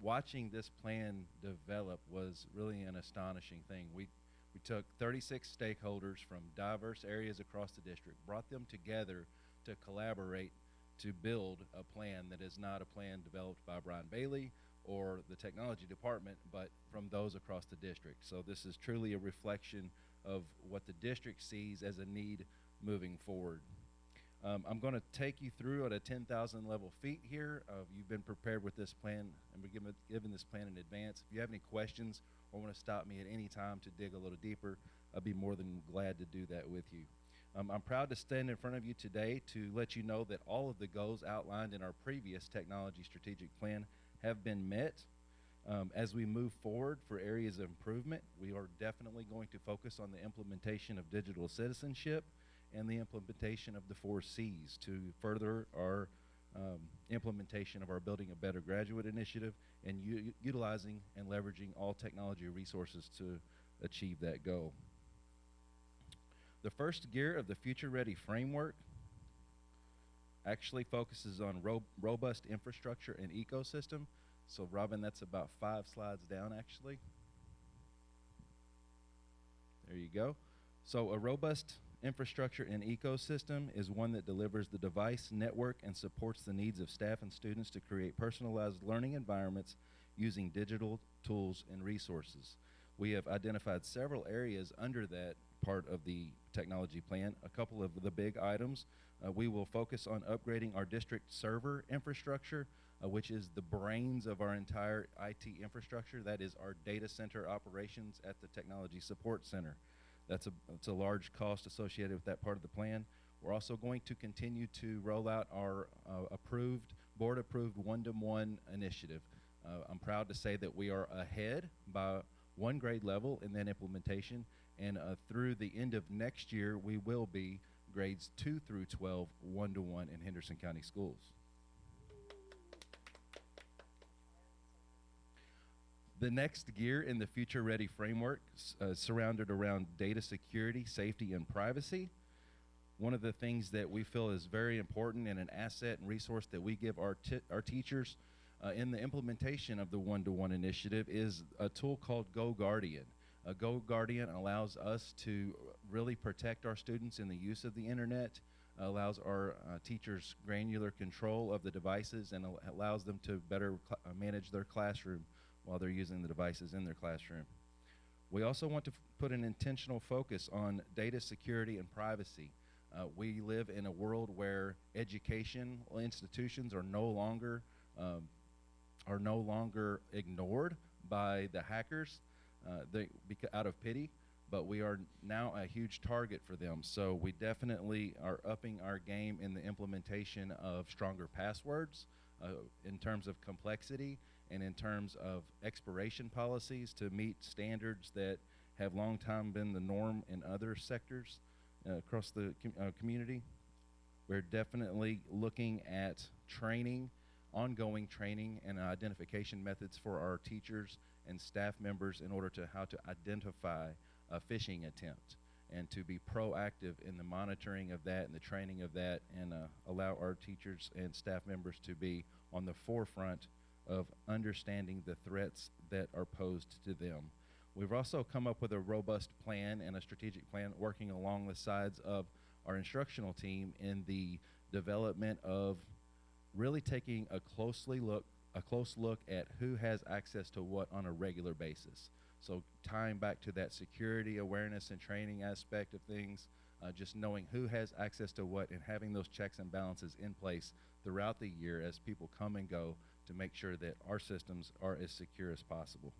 watching this plan develop was really an astonishing thing. We took 36 stakeholders from diverse areas across the district, brought them together to collaborate to build a plan that is not a plan developed by Brian Bailey or the technology department, but from those across the district. So this is truly a reflection of what the district sees as a need moving forward. I'm going to take you through at a 10,000 level feet here. You've been prepared with this plan, and we're given this plan in advance. If you have any questions or want to stop me at any time to dig a little deeper, I'd be more than glad to do that with you. I'm proud to stand in front of you today to let you know that all of the goals outlined in our previous technology strategic plan have been met. As we move forward for areas of improvement, we are definitely going to focus on the implementation of digital citizenship and the implementation of the 4 C's to further our implementation of our Building a Better Graduate initiative and utilizing and leveraging all technology resources to achieve that goal. The first gear of the Future Ready framework actually focuses on robust infrastructure and ecosystem. So, Robin, that's about 5 slides down, actually. There you go. So, a robust infrastructure and ecosystem is one that delivers the device, network, and supports the needs of staff and students to create personalized learning environments using digital tools and resources. We have identified several areas under that part of the technology plan. A couple of the big items. We will focus on upgrading our district server infrastructure, which is the brains of our entire IT infrastructure. That is our data center operations at the Technology Support Center. That's a large cost associated with that part of the plan. We're also going to continue to roll out our board-approved one-to-one initiative. I'm proud to say that we are ahead by 1 grade level in that implementation, and through the end of next year, we will be grades 2 through 12 one-to-one in Henderson County Schools. The next gear in the Future Ready framework surrounded around data security, safety, and privacy. One of the things that we feel is very important and an asset and resource that we give our teachers in the implementation of the one-to-one initiative is a tool called Go Guardian. Go Guardian allows us to really protect our students in the use of the internet, allows our teachers granular control of the devices, and allows them to better manage their classroom while they're using the devices in their classroom. We also want to put an intentional focus on data security and privacy. We live in a world where educational institutions are no longer ignored by the hackers out of pity, but we are now a huge target for them. So we definitely are upping our game in the implementation of stronger passwords in terms of complexity and in terms of expiration policies to meet standards that have long time been the norm in other sectors across the community. We're definitely looking at training, ongoing training and identification methods for our teachers and staff members in order to how to identify a phishing attempt and to be proactive in the monitoring of that and the training of that, and allow our teachers and staff members to be on the forefront of understanding the threats that are posed to them. We've also come up with a robust plan and a strategic plan working along the sides of our instructional team in the development of really taking a close look at who has access to what on a regular basis. So tying back to that security awareness and training aspect of things, just knowing who has access to what and having those checks and balances in place throughout the year as people come and go to make sure that our systems are as secure as possible.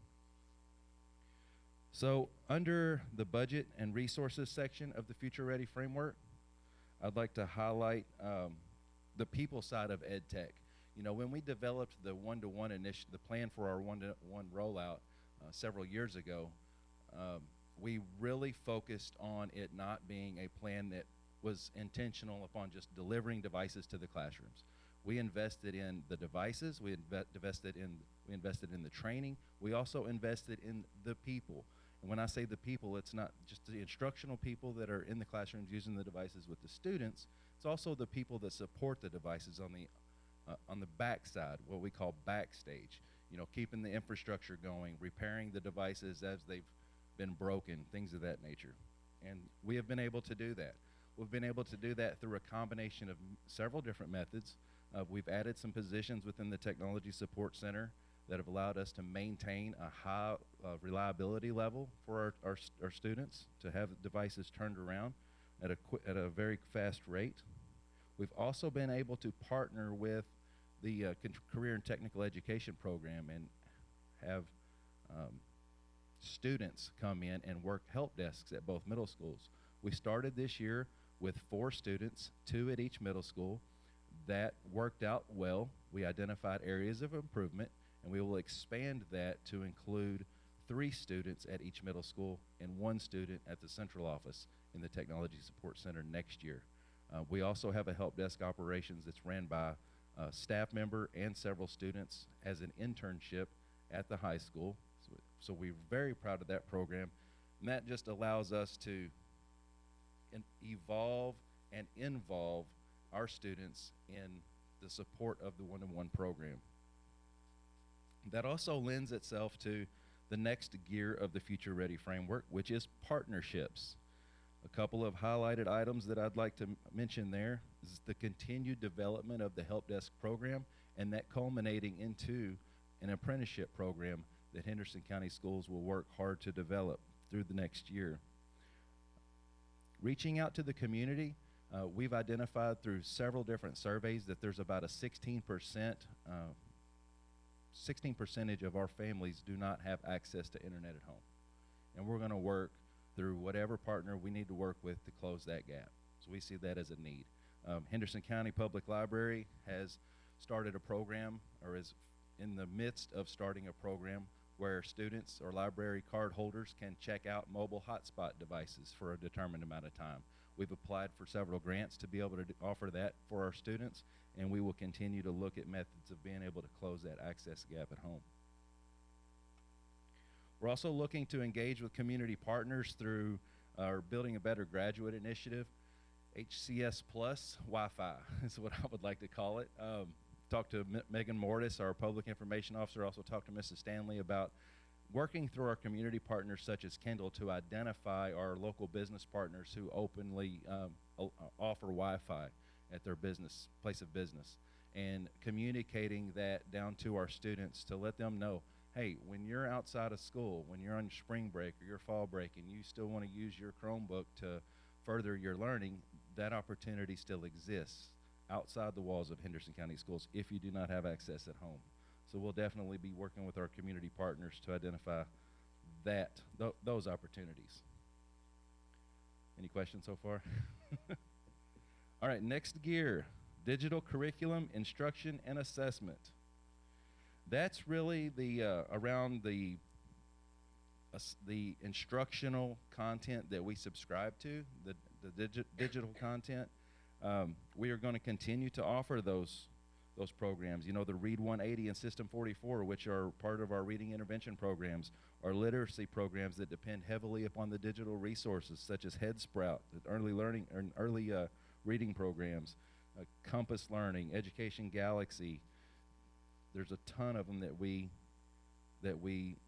So under the budget and resources section of the Future Ready framework, I'd like to highlight the people side of ed tech. You know, when we developed the one-to-one initiative, the plan for our one-to-one rollout several years ago, we really focused on it not being a plan that was intentional upon just delivering devices to the classrooms. We invested in the devices, we invested in the training, we also invested in the people. And when I say the people, it's not just the instructional people that are in the classrooms using the devices with the students, it's also the people that support the devices on the back side, what we call backstage. You know, keeping the infrastructure going, repairing the devices as they've been broken, things of that nature. And we have been able to do that. We've been able to do that through a combination of several different methods. We've added some positions within the Technology Support Center that have allowed us to maintain a high reliability level for our students, to have devices turned around at a very fast rate. We've also been able to partner with the Career and Technical Education program and have students come in and work help desks at both middle schools. We started this year with 4 students, 2 at each middle school. That worked out well. We identified areas of improvement, and we will expand that to include 3 students at each middle school and 1 student at the central office in the Technology Support Center next year. We also have a help desk operations that's ran by a staff member and several students as an internship at the high school. So we're very proud of that program. And that just allows us to evolve and involve our students in the support of the one-on-one program. That also lends itself to the next gear of the Future Ready framework, which is partnerships. A couple of highlighted items that I'd like to mention there is the continued development of the help desk program, and that culminating into an apprenticeship program that Henderson County Schools will work hard to develop through the next year. Reaching out to the community, we've identified through several different surveys that there's about a 16% of our families do not have access to internet at home. And we're going to work through whatever partner we need to work with to close that gap. So we see that as a need. Henderson County Public Library has started a program, or is in the midst of starting a program, where students or library card holders can check out mobile hotspot devices for a determined amount of time. We've applied for several grants to be able to offer that for our students, and we will continue to look at methods of being able to close that access gap at home. We're also looking to engage with community partners through our Building a Better Graduate initiative. HCS Plus Wi-Fi is what I would like to call it. Talked to Megan Mortis, our public information officer, also talked to Mrs. Stanley about working through our community partners such as Kendall to identify our local business partners who openly offer Wi-Fi at their place of business, and communicating that down to our students to let them know, hey, when you're outside of school, when you're on your spring break or your fall break and you still want to use your Chromebook further your learning, that opportunity still exists outside the walls of Henderson County Schools if you do not have access at home. So we'll definitely be working with our community partners to identify those opportunities. Any questions so far? All right, next gear, digital curriculum, instruction, and assessment. That's really the around the instructional content that we subscribe to, the digital content. We are going to continue to offer those programs. You know, the Read 180 and System 44, which are part of our reading intervention programs, are literacy programs that depend heavily upon the digital resources, such as Head Sprout, early learning and early reading programs, Compass Learning, Education Galaxy. There's a ton of them that we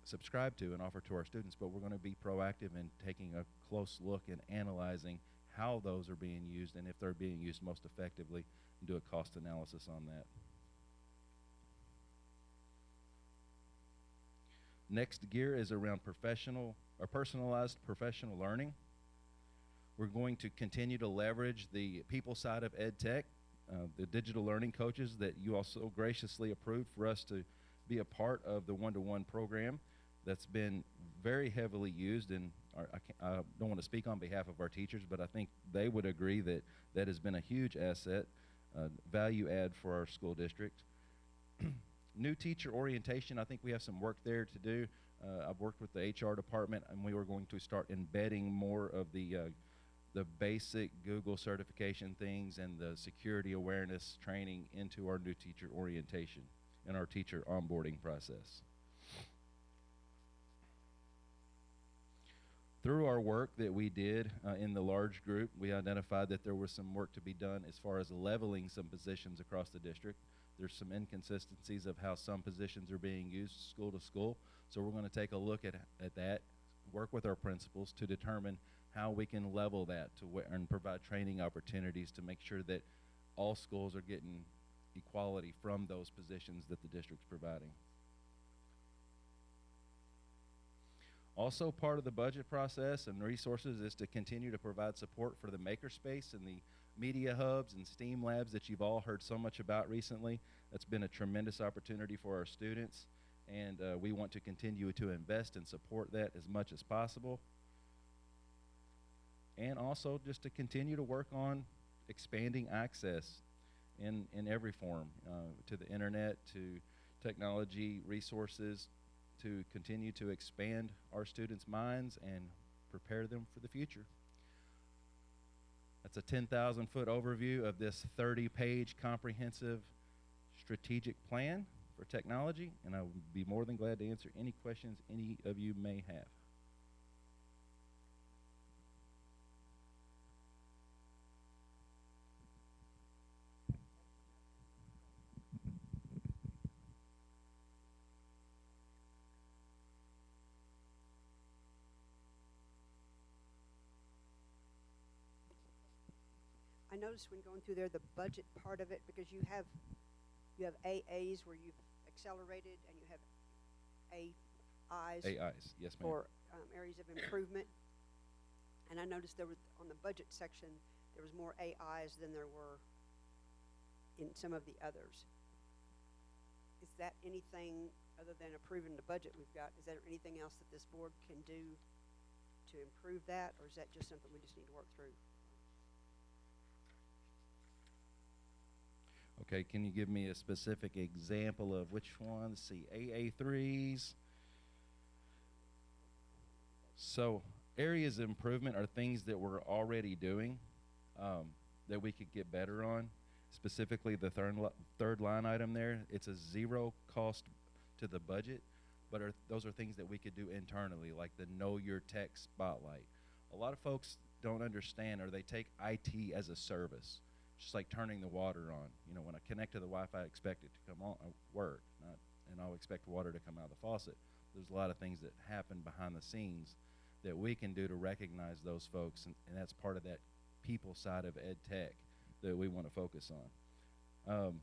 subscribe to and offer to our students, but we're going to be proactive in taking a close look and analyzing how those are being used and if they're being used most effectively, and do a cost analysis on that. Next gear is around personalized professional learning. We're going to continue to leverage the people side of ed tech, the digital learning coaches that you also graciously approved for us to be a part of the one-to-one program that's been very heavily used. And I don't want to speak on behalf of our teachers, but I think they would agree that that has been a huge asset, value add for our school district. New teacher orientation, I think we have some work there to do. I've worked with the HR department, and we were going to start embedding more of the basic Google certification things and the security awareness training into our new teacher orientation and our teacher onboarding process. Through our work that we did in the large group, we identified that there was some work to be done as far as leveling some positions across the district. There's some inconsistencies of how some positions are being used school to school. So we're going to take a look at that, work with our principals to determine how we can level that and provide training opportunities to make sure that all schools are getting equality from those positions that the district's providing. Also, part of the budget process and resources is to continue to provide support for the makerspace and the media hubs and STEAM labs that you've all heard so much about recently. That's been a tremendous opportunity for our students, and we want to continue to invest and support that as much as possible. And also just to continue to work on expanding access in every form, to the internet, to technology resources, to continue to expand our students' minds and prepare them for the future. That's a 10,000-foot overview of this 30-page comprehensive strategic plan for technology, and I would be more than glad to answer any questions any of you may have. I noticed when going through there, the budget part of it, because you have AAs where you've accelerated, and you have AIs. AIs, yes, ma'am. For areas of improvement. And I noticed there was, on the budget section, there was more AIs than there were in some of the others. Is that anything other than approving the budget we've got? Is there anything else that this board can do to improve that, or is that just something we just need to work through? Okay, can you give me a specific example of which ones? See, AA3s. So areas of improvement are things that we're already doing that we could get better on. Specifically, the third line item there, it's a zero cost to the budget, but those are things that we could do internally, like the Know Your Tech Spotlight. A lot of folks don't understand, or they take IT as a service. Just like turning the water on. You know, when I connect to the Wi-Fi, I expect it to come on, work, and I'll expect water to come out of the faucet. There's a lot of things that happen behind the scenes that we can do to recognize those folks, and that's part of that people side of ed tech that we want to focus on.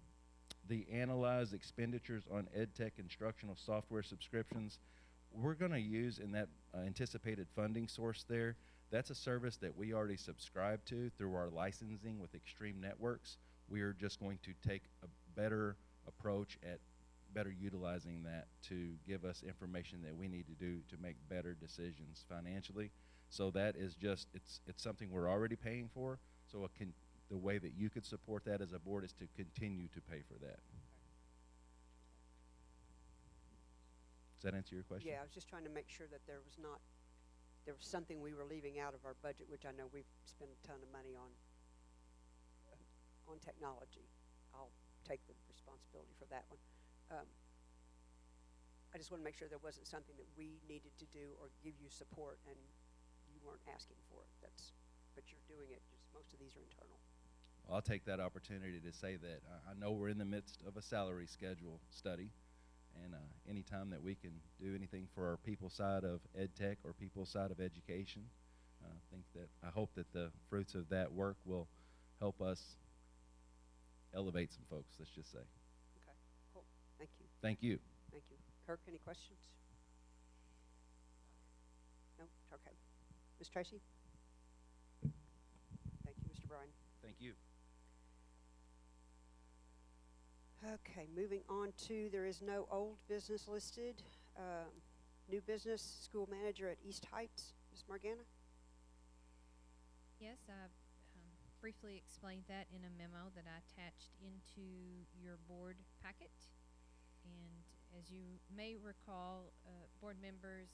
The analyze expenditures on ed tech instructional software subscriptions, we're going to use in that anticipated funding source there That's a service that we already subscribe to through our licensing with Extreme Networks. We are just going to take a better approach at better utilizing that to give us information that we need to do to make better decisions financially. So that is just, it's something we're already paying for. So the way that you could support that as a board is to continue to pay for that. Does that answer your question? Yeah, I was just trying to make sure that there was something we were leaving out of our budget, which I know we've spent a ton of money on technology. I'll take the responsibility for that one. I just want to make sure there wasn't something that we needed to do or give you support and you weren't asking for it. But you're doing it. Just most of these are internal. Well, I'll take that opportunity to say that I know we're in the midst of a salary schedule study, and anytime that we can do anything for our people side of ed tech or people side of education, I hope that the fruits of that work will help us elevate some folks, let's just say. Okay, cool. Thank you. Thank you. Thank you. Kirk, any questions? No? Okay. Ms. Tracy? Thank you, Mr. Bryan. Thank you. Okay, moving on to, there is no old business listed. New business, school manager at East Heights, Ms. Morgana? Yes, I briefly explained that in a memo that I attached into your board packet. And as you may recall, board members,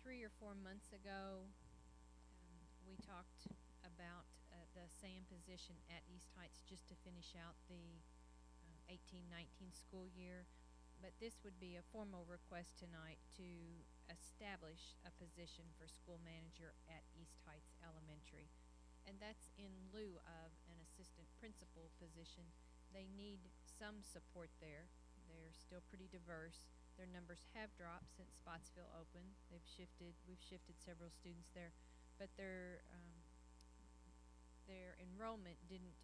3 or 4 months ago, we talked about the SAM position at East Heights just to finish out the 18-19 school year. But this would be a formal request tonight to establish a position for school manager at East Heights Elementary. And that's in lieu of an assistant principal position. They need some support there. They're still pretty diverse. Their numbers have dropped since Spotsville opened. We've shifted several students there, but their enrollment didn't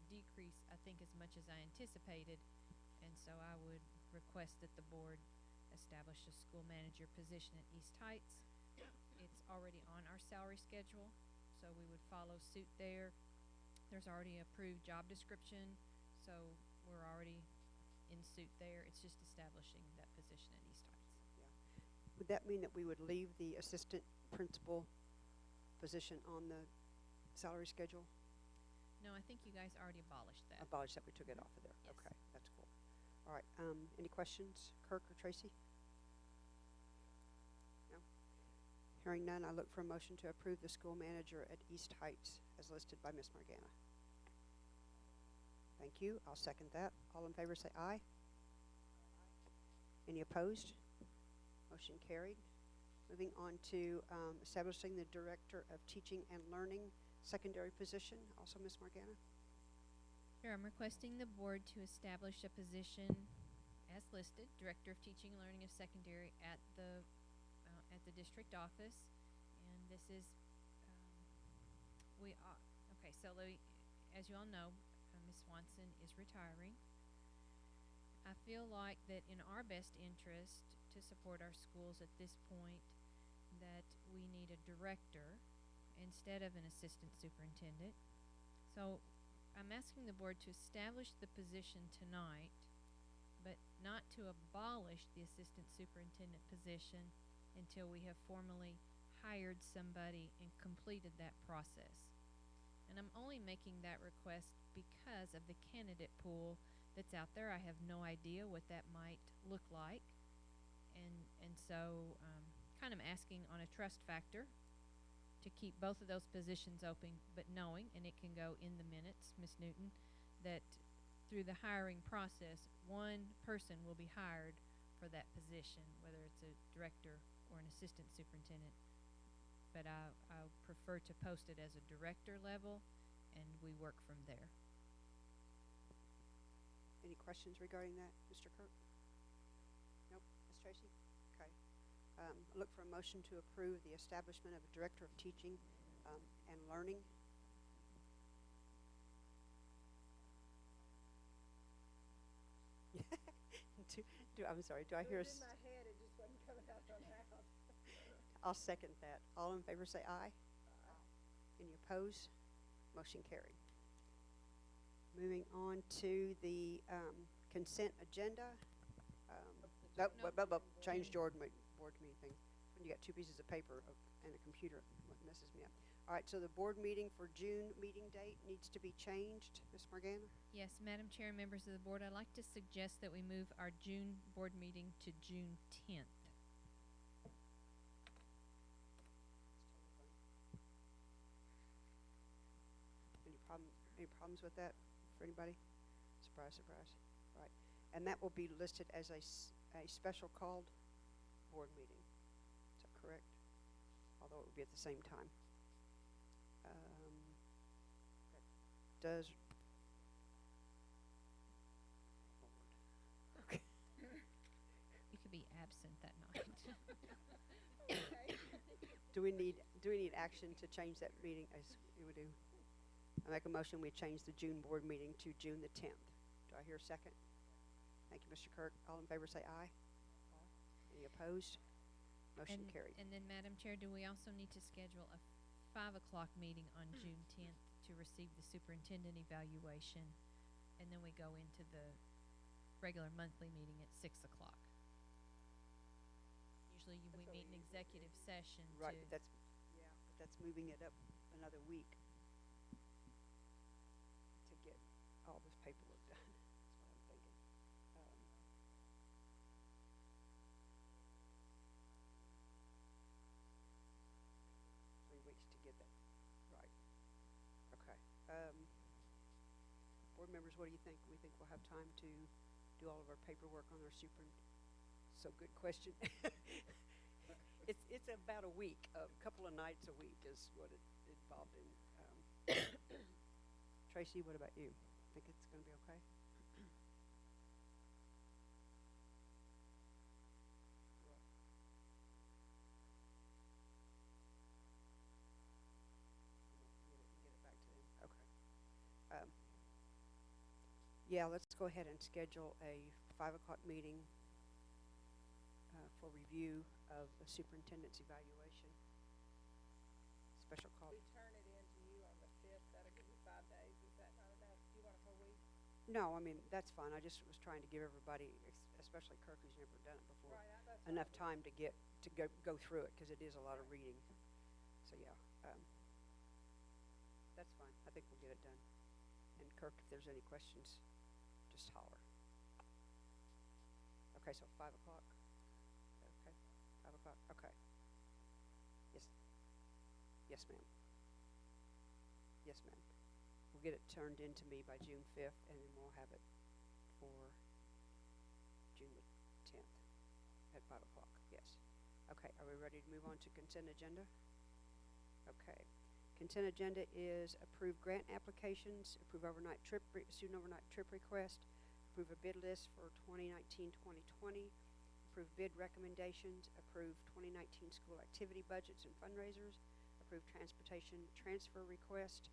decrease, I think, as much as I anticipated. And so I would request that the board establish a school manager position at East Heights. It's already on our salary schedule, so we would follow suit there. There's already an approved job description, so we're already in suit there. It's just establishing that position at East Heights. Yeah. Would that mean that we would leave the assistant principal position on the salary schedule? No, I think you guys already abolished that. Abolished that, we took it off of there. Yes. Okay, that's cool. All right, any questions, Kirk or Tracy? No? Hearing none, I look for a motion to approve the school manager at East Heights as listed by Ms. Morgana. Thank you. I'll second that. All in favor say aye. Any opposed? Motion carried. Moving on to establishing the Director of Teaching and Learning secondary position. Also, Ms. Morgana. Sure, I'm requesting the board to establish a position as listed, Director of Teaching and Learning of Secondary at the district office. And this is, as you all know, Ms. Swanson is retiring. I feel like that in our best interest to support our schools at this point, that we need a director instead of an assistant superintendent. So I'm asking the board to establish the position tonight, but not to abolish the assistant superintendent position until we have formally hired somebody and completed that process. And I'm only making that request because of the candidate pool that's out there. I have no idea what that might look like. And so kind of asking on a trust factor to keep both of those positions open, but knowing, and it can go in the minutes, Ms. Newton, that through the hiring process, one person will be hired for that position, whether it's a director or an assistant superintendent. But I prefer to post it as a director level, and we work from there. Any questions regarding that, Mr. Kirk? Nope. Ms. Tracy? Okay. I look for a motion to approve the establishment of a Director of Teaching and Learning. I'm sorry, do I hear It was in my head, it just wasn't coming out of my mouth. I'll second that. All in favor say aye. Any opposed? Motion carried. Moving on to the consent agenda. Change board meeting thing. When you got two pieces of paper and a computer, what messes me up. All right, so the board meeting for June meeting date needs to be changed. Ms. Morgana? Yes, Madam Chair and members of the board, I'd like to suggest that we move our June board meeting to June 10th. Any problems with that for anybody? Surprise, surprise. All right. And that will be listed as a special called board meeting. Is that correct? Although it would be at the same time. Does okay. You could be absent that night. Do we need action to change that meeting as we would do? I make a motion we change the June board meeting to June the 10th. Do I hear a second? Thank you, Mr. Kirk. All in favor say aye. Any opposed? Motion carried. And then, Madam Chair, do we also need to schedule a 5 o'clock meeting on June 10th to receive the superintendent evaluation, and then we go into the regular monthly meeting at 6 o'clock? Usually we meet in executive session. Right, but that's moving it up another week to get all this paperwork done. That's what I'm thinking. 3 weeks to get that right. Okay. Board members, what do you think? We think we'll have time to do all of our paperwork on our so good question. It's about a week, a couple of nights a week is what it involved in. Tracy, what about you? Think it's going to be okay? Get it back to them. Okay. Yeah, let's go ahead and schedule a 5 o'clock meeting for review of the superintendent's evaluation. Special call. We turn it in to you on the 5th. That'll give you 5 days. Is that not enough? Do you want a whole week? No, I mean, that's fine. I just was trying to give everybody, especially Kirk, who's never done it before, Right, enough time to go through it, because it is a lot of reading. So, yeah. That's fine. I think we'll get it done. And Kirk, if there's any questions, just holler. Okay, so 5 o'clock? Okay, 5 o'clock, okay. Yes. Yes, ma'am. Yes, ma'am. We'll get it turned in to me by June 5th, and then we'll have it for June the 10th at 5 o'clock, yes. Okay, are we ready to move on to consent agenda? Okay. Consent agenda is approve grant applications, approve student overnight trip request, approve a bid list for 2019-2020, approve bid recommendations, approve 2019 school activity budgets and fundraisers, approve transportation transfer request,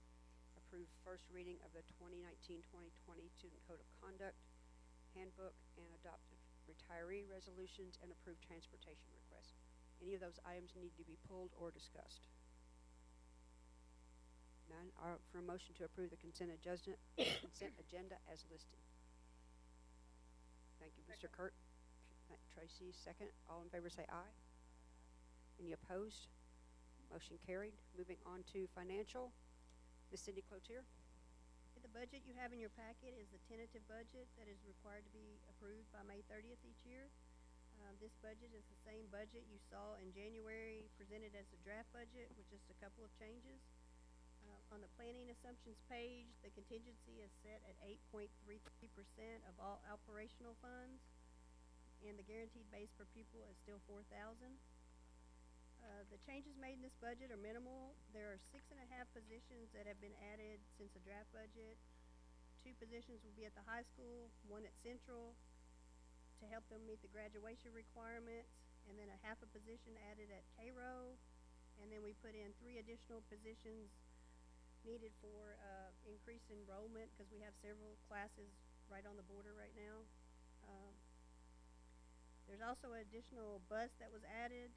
approve first reading of the 2019-2020 Student Code of Conduct Handbook, and adopt retiree resolutions, and approve transportation requests. Any of those items need to be pulled or discussed? None. For a motion to approve the consent agenda as listed. Thank you, Mr. Kurt. Tracy, second. All in favor say aye. Any opposed? Motion carried. Moving on to financial. Ms. Cindy Cloutier. The budget you have in your packet is the tentative budget that is required to be approved by May 30th each year. This budget is the same budget you saw in January, presented as a draft budget with just a couple of changes. On the planning assumptions page, the contingency is set at 8.33% of all operational funds, and the guaranteed base per pupil is still $4,000. The changes made in this budget are minimal. There are 6.5 positions that have been added since the draft budget. 2 positions will be at the high school, 1 at Central to help them meet the graduation requirements, and then a half a position added at Cairo, and then we put in 3 additional positions needed for increased enrollment, because we have several classes right on the border right now. There's also an additional bus that was added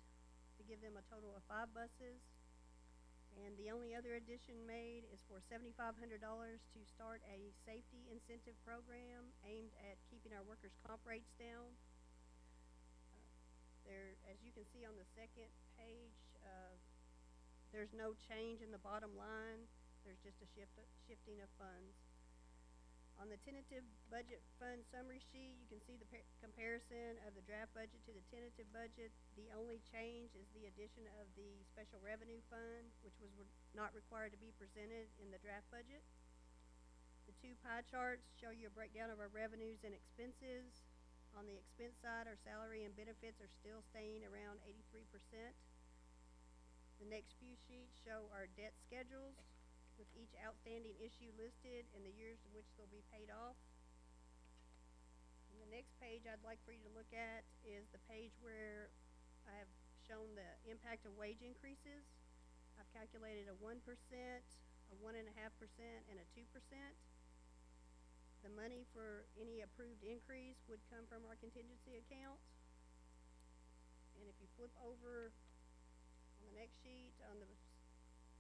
to give them a total of 5 buses. And the only other addition made is for $7,500 to start a safety incentive program aimed at keeping our workers' comp rates down. There, as you can see on the second page, there's no change in the bottom line. There's just a shifting of funds. On the tentative budget fund summary sheet, you can see the comparison of the draft budget to the tentative budget. The only change is the addition of the special revenue fund, which was not required to be presented in the draft budget. The two pie charts show you a breakdown of our revenues and expenses. On the expense side, our salary and benefits are still staying around 83%. The next few sheets show our debt schedules, with each outstanding issue listed and the years in which they'll be paid off. And the next page I'd like for you to look at is the page where I have shown the impact of wage increases. I've calculated a 1%, a 1.5%, and a 2%. The money for any approved increase would come from our contingency account. And if you flip over on the next sheet, on the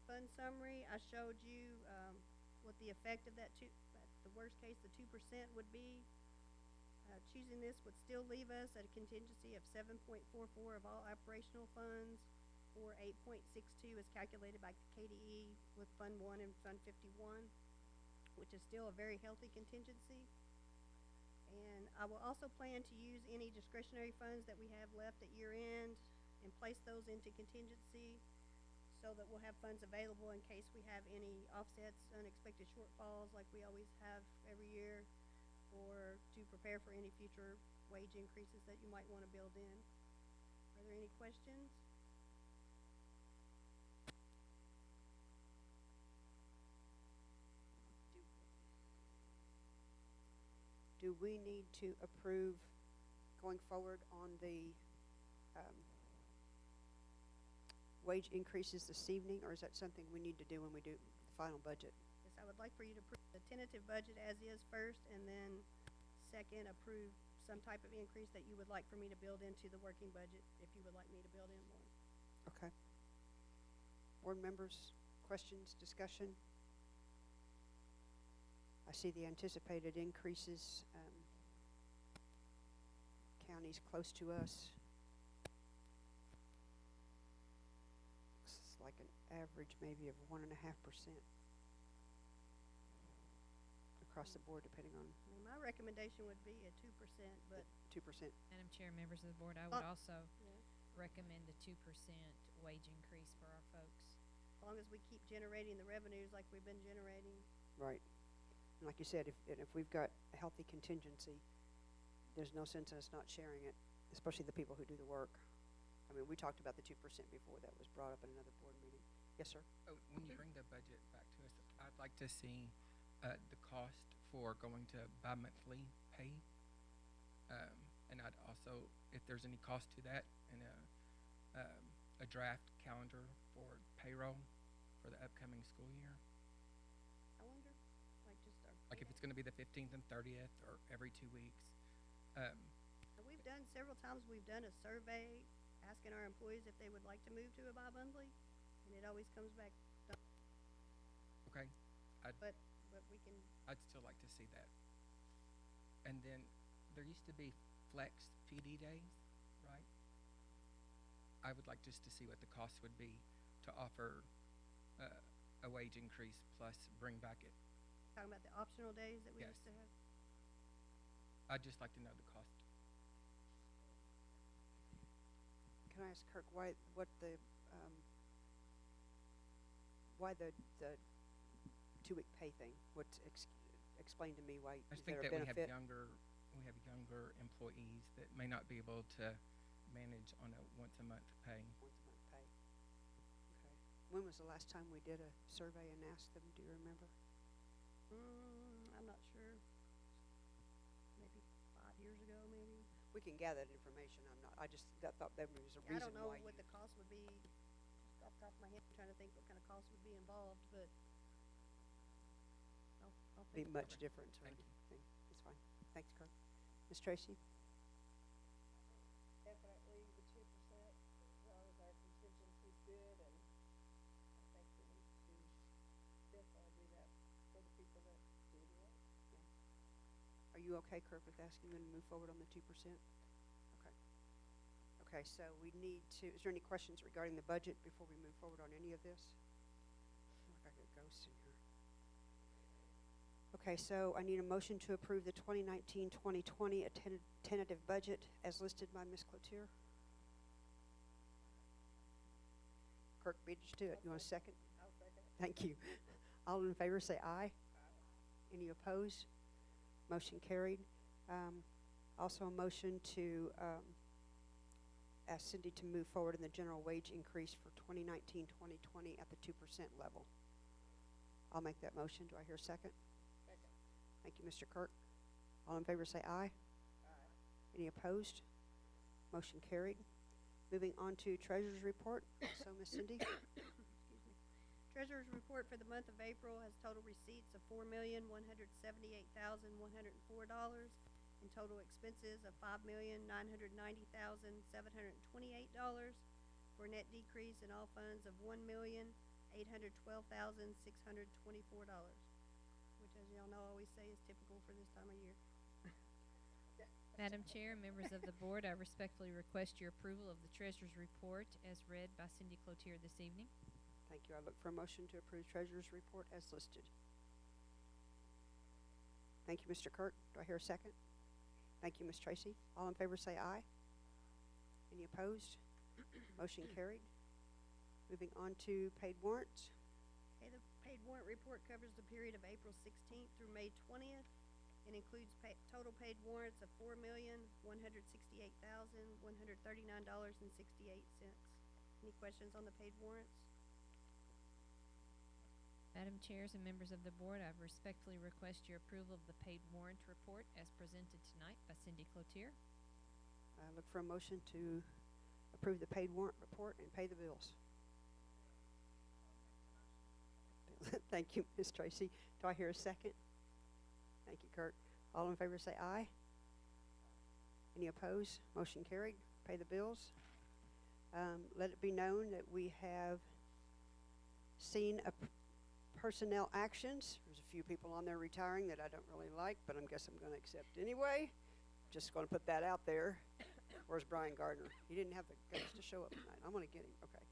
fund summary, I showed you what the effect of the worst case, the 2% would be. Choosing this would still leave us at a contingency of 7.44 of all operational funds, or 8.62 as calculated by KDE with Fund 1 and Fund 51, which is still a very healthy contingency. And I will also plan to use any discretionary funds that we have left at year end and place those into contingency, so that we'll have funds available in case we have any offsets, unexpected shortfalls like we always have every year, or to prepare for any future wage increases that you might want to build in. Are there any questions? Do we need to approve going forward on the wage increases this evening, or is that something we need to do when we do the final budget? Yes, I would like for you to approve the tentative budget as is first, and then second, approve some type of increase that you would like for me to build into the working budget, if you would like me to build in one. Okay. Board members, questions, discussion? I see the anticipated increases. Counties close to us. Looks like an average maybe of 1.5% across the board, depending on. I mean, my recommendation would be a 2%, but 2%. Madam Chair, members of the board, I would also yeah, recommend a 2% wage increase for our folks. as long as we keep generating the revenues like we've been generating. Right. And like you said, if we've got a healthy contingency, there's no sense in us not sharing it, especially the people who do the work. I mean, we talked about the 2% before that was brought up in another board meeting. Yes, sir? Oh, when you bring the budget back to us, I'd like to see the cost for going to bi-monthly pay. And I'd also, if there's any cost to that, and a draft calendar for payroll for the upcoming school year. Calendar? Like just our. Like if it's going to be the 15th and 30th or every 2 weeks. We've done several times, we've done a survey asking our employees if they would like to move to a bi-monthly, and it always comes back done. Okay. But we can. I'd still like to see that. And then there used to be flex PD days, right? I would like just to see what the cost would be to offer a wage increase plus bring back it. Talking about the optional days that we Yes. used to have. I'd just like to know the cost. Can I ask Kirk why the 2-week pay thing? Explain to me why. I Is think there a that we have benefit? younger employees that may not be able to manage on a once a month pay. Once a month pay. Okay. When was the last time we did a survey and asked them? Do you remember? I'm not sure. Maybe 5 years ago, maybe. We can gather that information. I just thought that was a I reason don't know why what the cost would be. Just off the top of my head, I'm trying to think what kind of cost would be involved, but I'll be think much about it. different or Thank you. anything. It's fine. Thanks, Kirk. Ms. Tracy? Definitely the 2%, as long as our contingency's good, and I think that Are you okay, Kirk, with asking them to move forward on the 2%? Okay. Okay, so we need to, is there any questions regarding the budget before we move forward on any of this? Look, I got ghosts in here. Okay, so I need a motion to approve the 2019-2020 tentative budget as listed by Ms. Cloutier. Kirk beat you to it. You want a second? I'll second. Thank you. All in favor say aye. Any opposed? Motion carried. Also a motion to ask Cindy to move forward in the general wage increase for 2019-2020 at the 2% level. I'll make that motion. Do I hear a second? Second. Thank you, Mr. Kirk. All in favor say aye. Aye. Any opposed? Motion carried. Moving on to Treasurer's Report. So, Ms. Cindy? Excuse me. Treasurer's report for the month of April has total receipts of $4,178,104 and total expenses of $5,990,728 for a net decrease in all funds of $1,812,624, which, as y'all know, I always say is typical for this time of year. Madam Chair, members of the board, I respectfully request your approval of the treasurer's report as read by Cindy Cloutier this evening. Thank you. I look for a motion to approve Treasurer's Report as listed. Thank you, Mr. Kirk. Do I hear a second? Thank you, Ms. Tracy. All in favor say aye. Any opposed? Motion carried. Moving on to paid warrants. Okay, the paid warrant report covers the period of April 16th through May 20th. It includes total paid warrants of $4,168,139.68. Any questions on the paid warrants? Madam Chairs and members of the board, I respectfully request your approval of the paid warrant report as presented tonight by Cindy Cloutier. I look for a motion to approve the paid warrant report and pay the bills. Thank you, Ms. Tracy. Do I hear a second? Thank you, Kurt. All in favor say aye. Any opposed? Motion carried. Pay the bills. Let it be known that we have seen personnel actions. There's a few people on there retiring that I don't really like, but I guess I'm going to accept anyway. Just going to put that out there. Where's Brian Gardner? He didn't have the guts to show up tonight. I'm going to get him. Okay.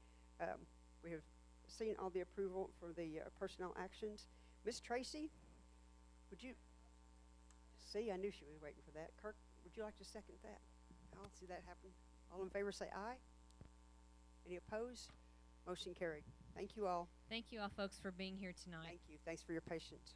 We have seen all the approval for the personnel actions. Ms. Tracy, would you see? I knew she was waiting for that. Kirk, would you like to second that? I'll see that happen. All in favor say aye. Any opposed? Motion carried. Thank you all. Thank you all folks for being here tonight. Thank you. Thanks for your patience.